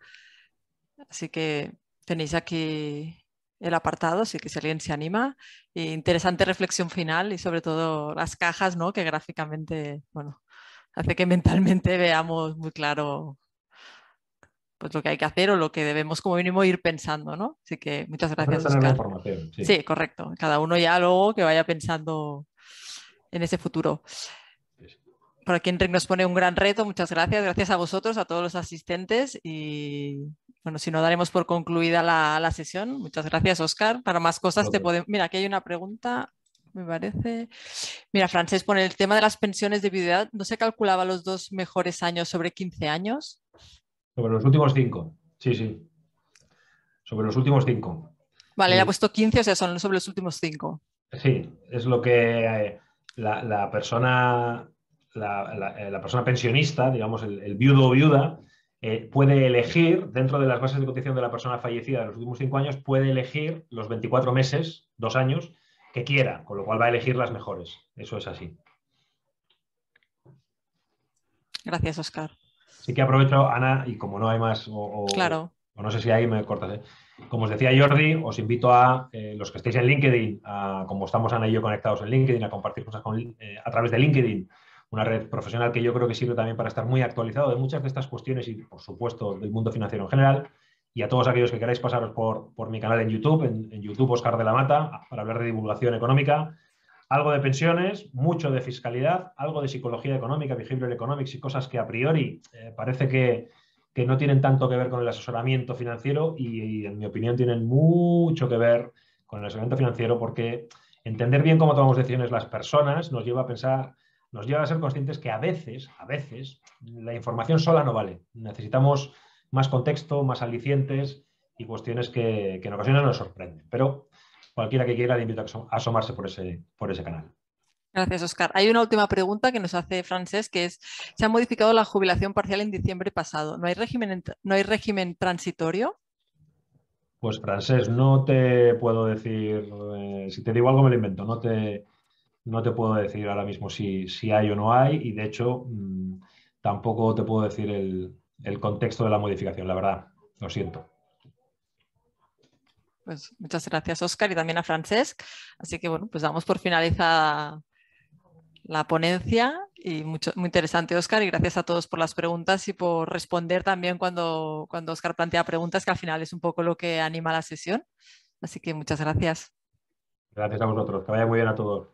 Speaker 3: así que tenéis aquí el apartado, así que si alguien se anima. Interesante reflexión final y sobre todo las cajas, ¿no? Que gráficamente, bueno, hace que mentalmente veamos muy claro pues lo que hay que hacer o lo que debemos como mínimo ir pensando, ¿no? Así que muchas
Speaker 2: Hacer
Speaker 3: gracias,
Speaker 2: tener la
Speaker 3: Óscar.
Speaker 2: información, sí.
Speaker 3: Sí, correcto. Cada uno ya luego que vaya pensando en ese futuro.
Speaker 2: Sí, sí.
Speaker 3: Por aquí Enric nos pone un gran reto. Muchas gracias. Gracias a vosotros, a todos los asistentes. Y bueno, si no, daremos por concluida la sesión. Muchas gracias, Óscar. Para más cosas te
Speaker 2: Vosotros.
Speaker 3: podemos... Mira, aquí hay una pregunta, me parece. Mira, Francés pone el tema de las pensiones de viudedad. ¿No se calculaba los 2 mejores años sobre 15 años?
Speaker 2: Sobre los últimos 5, sí, sí. Sobre los últimos 5.
Speaker 3: Vale, le ha puesto 15, o sea, son sobre los últimos 5.
Speaker 2: Sí, es lo que la persona, la persona pensionista, digamos, el viudo o viuda, puede elegir, dentro de las bases de cotización de la persona fallecida de los últimos 5 años, puede elegir los 24 meses, 2 años, que quiera, con lo cual va a elegir las mejores. Eso es así.
Speaker 3: Gracias, Óscar.
Speaker 2: Sí que aprovecho, Ana, y como no hay más,
Speaker 3: Claro.
Speaker 2: o no sé si hay, me cortas, ¿eh? Como os decía Jordi, os invito a los que estéis en LinkedIn, como estamos Ana y yo conectados en LinkedIn, a compartir cosas a través de LinkedIn, una red profesional que yo creo que sirve también para estar muy actualizado de muchas de estas cuestiones y, por supuesto, del mundo financiero en general. Y a todos aquellos que queráis pasaros por mi canal en YouTube, en YouTube Óscar de la Mata, para hablar de divulgación económica. Algo de pensiones, mucho de fiscalidad, algo de psicología económica, behavioral economics y cosas que a priori parece que no tienen tanto que ver con el asesoramiento financiero y, en mi opinión, tienen mucho que ver con el asesoramiento financiero porque entender bien cómo tomamos decisiones las personas nos lleva a pensar, nos lleva a ser conscientes que a veces, la información sola no vale. Necesitamos más contexto, más alicientes y cuestiones que en ocasiones nos sorprenden. Pero cualquiera que quiera le invito a asomarse por ese canal.
Speaker 3: Gracias, Óscar. Hay una última pregunta que nos hace Francés, que es, ¿se ha modificado la jubilación parcial en diciembre pasado? ¿No hay régimen transitorio?
Speaker 2: Pues Francés, no te puedo decir, si te digo algo me lo invento, no te puedo decir ahora mismo si hay o no hay y de hecho tampoco te puedo decir el contexto de la modificación, la verdad, lo siento.
Speaker 3: Pues muchas gracias, Óscar, y también a Francesc. Así que bueno, pues damos por finalizada la ponencia y muy interesante, Óscar, y gracias a todos por las preguntas y por responder también cuando Óscar plantea preguntas, que al final es un poco lo que anima la sesión. Así que muchas gracias.
Speaker 2: Gracias a vosotros, que vaya muy bien a todos.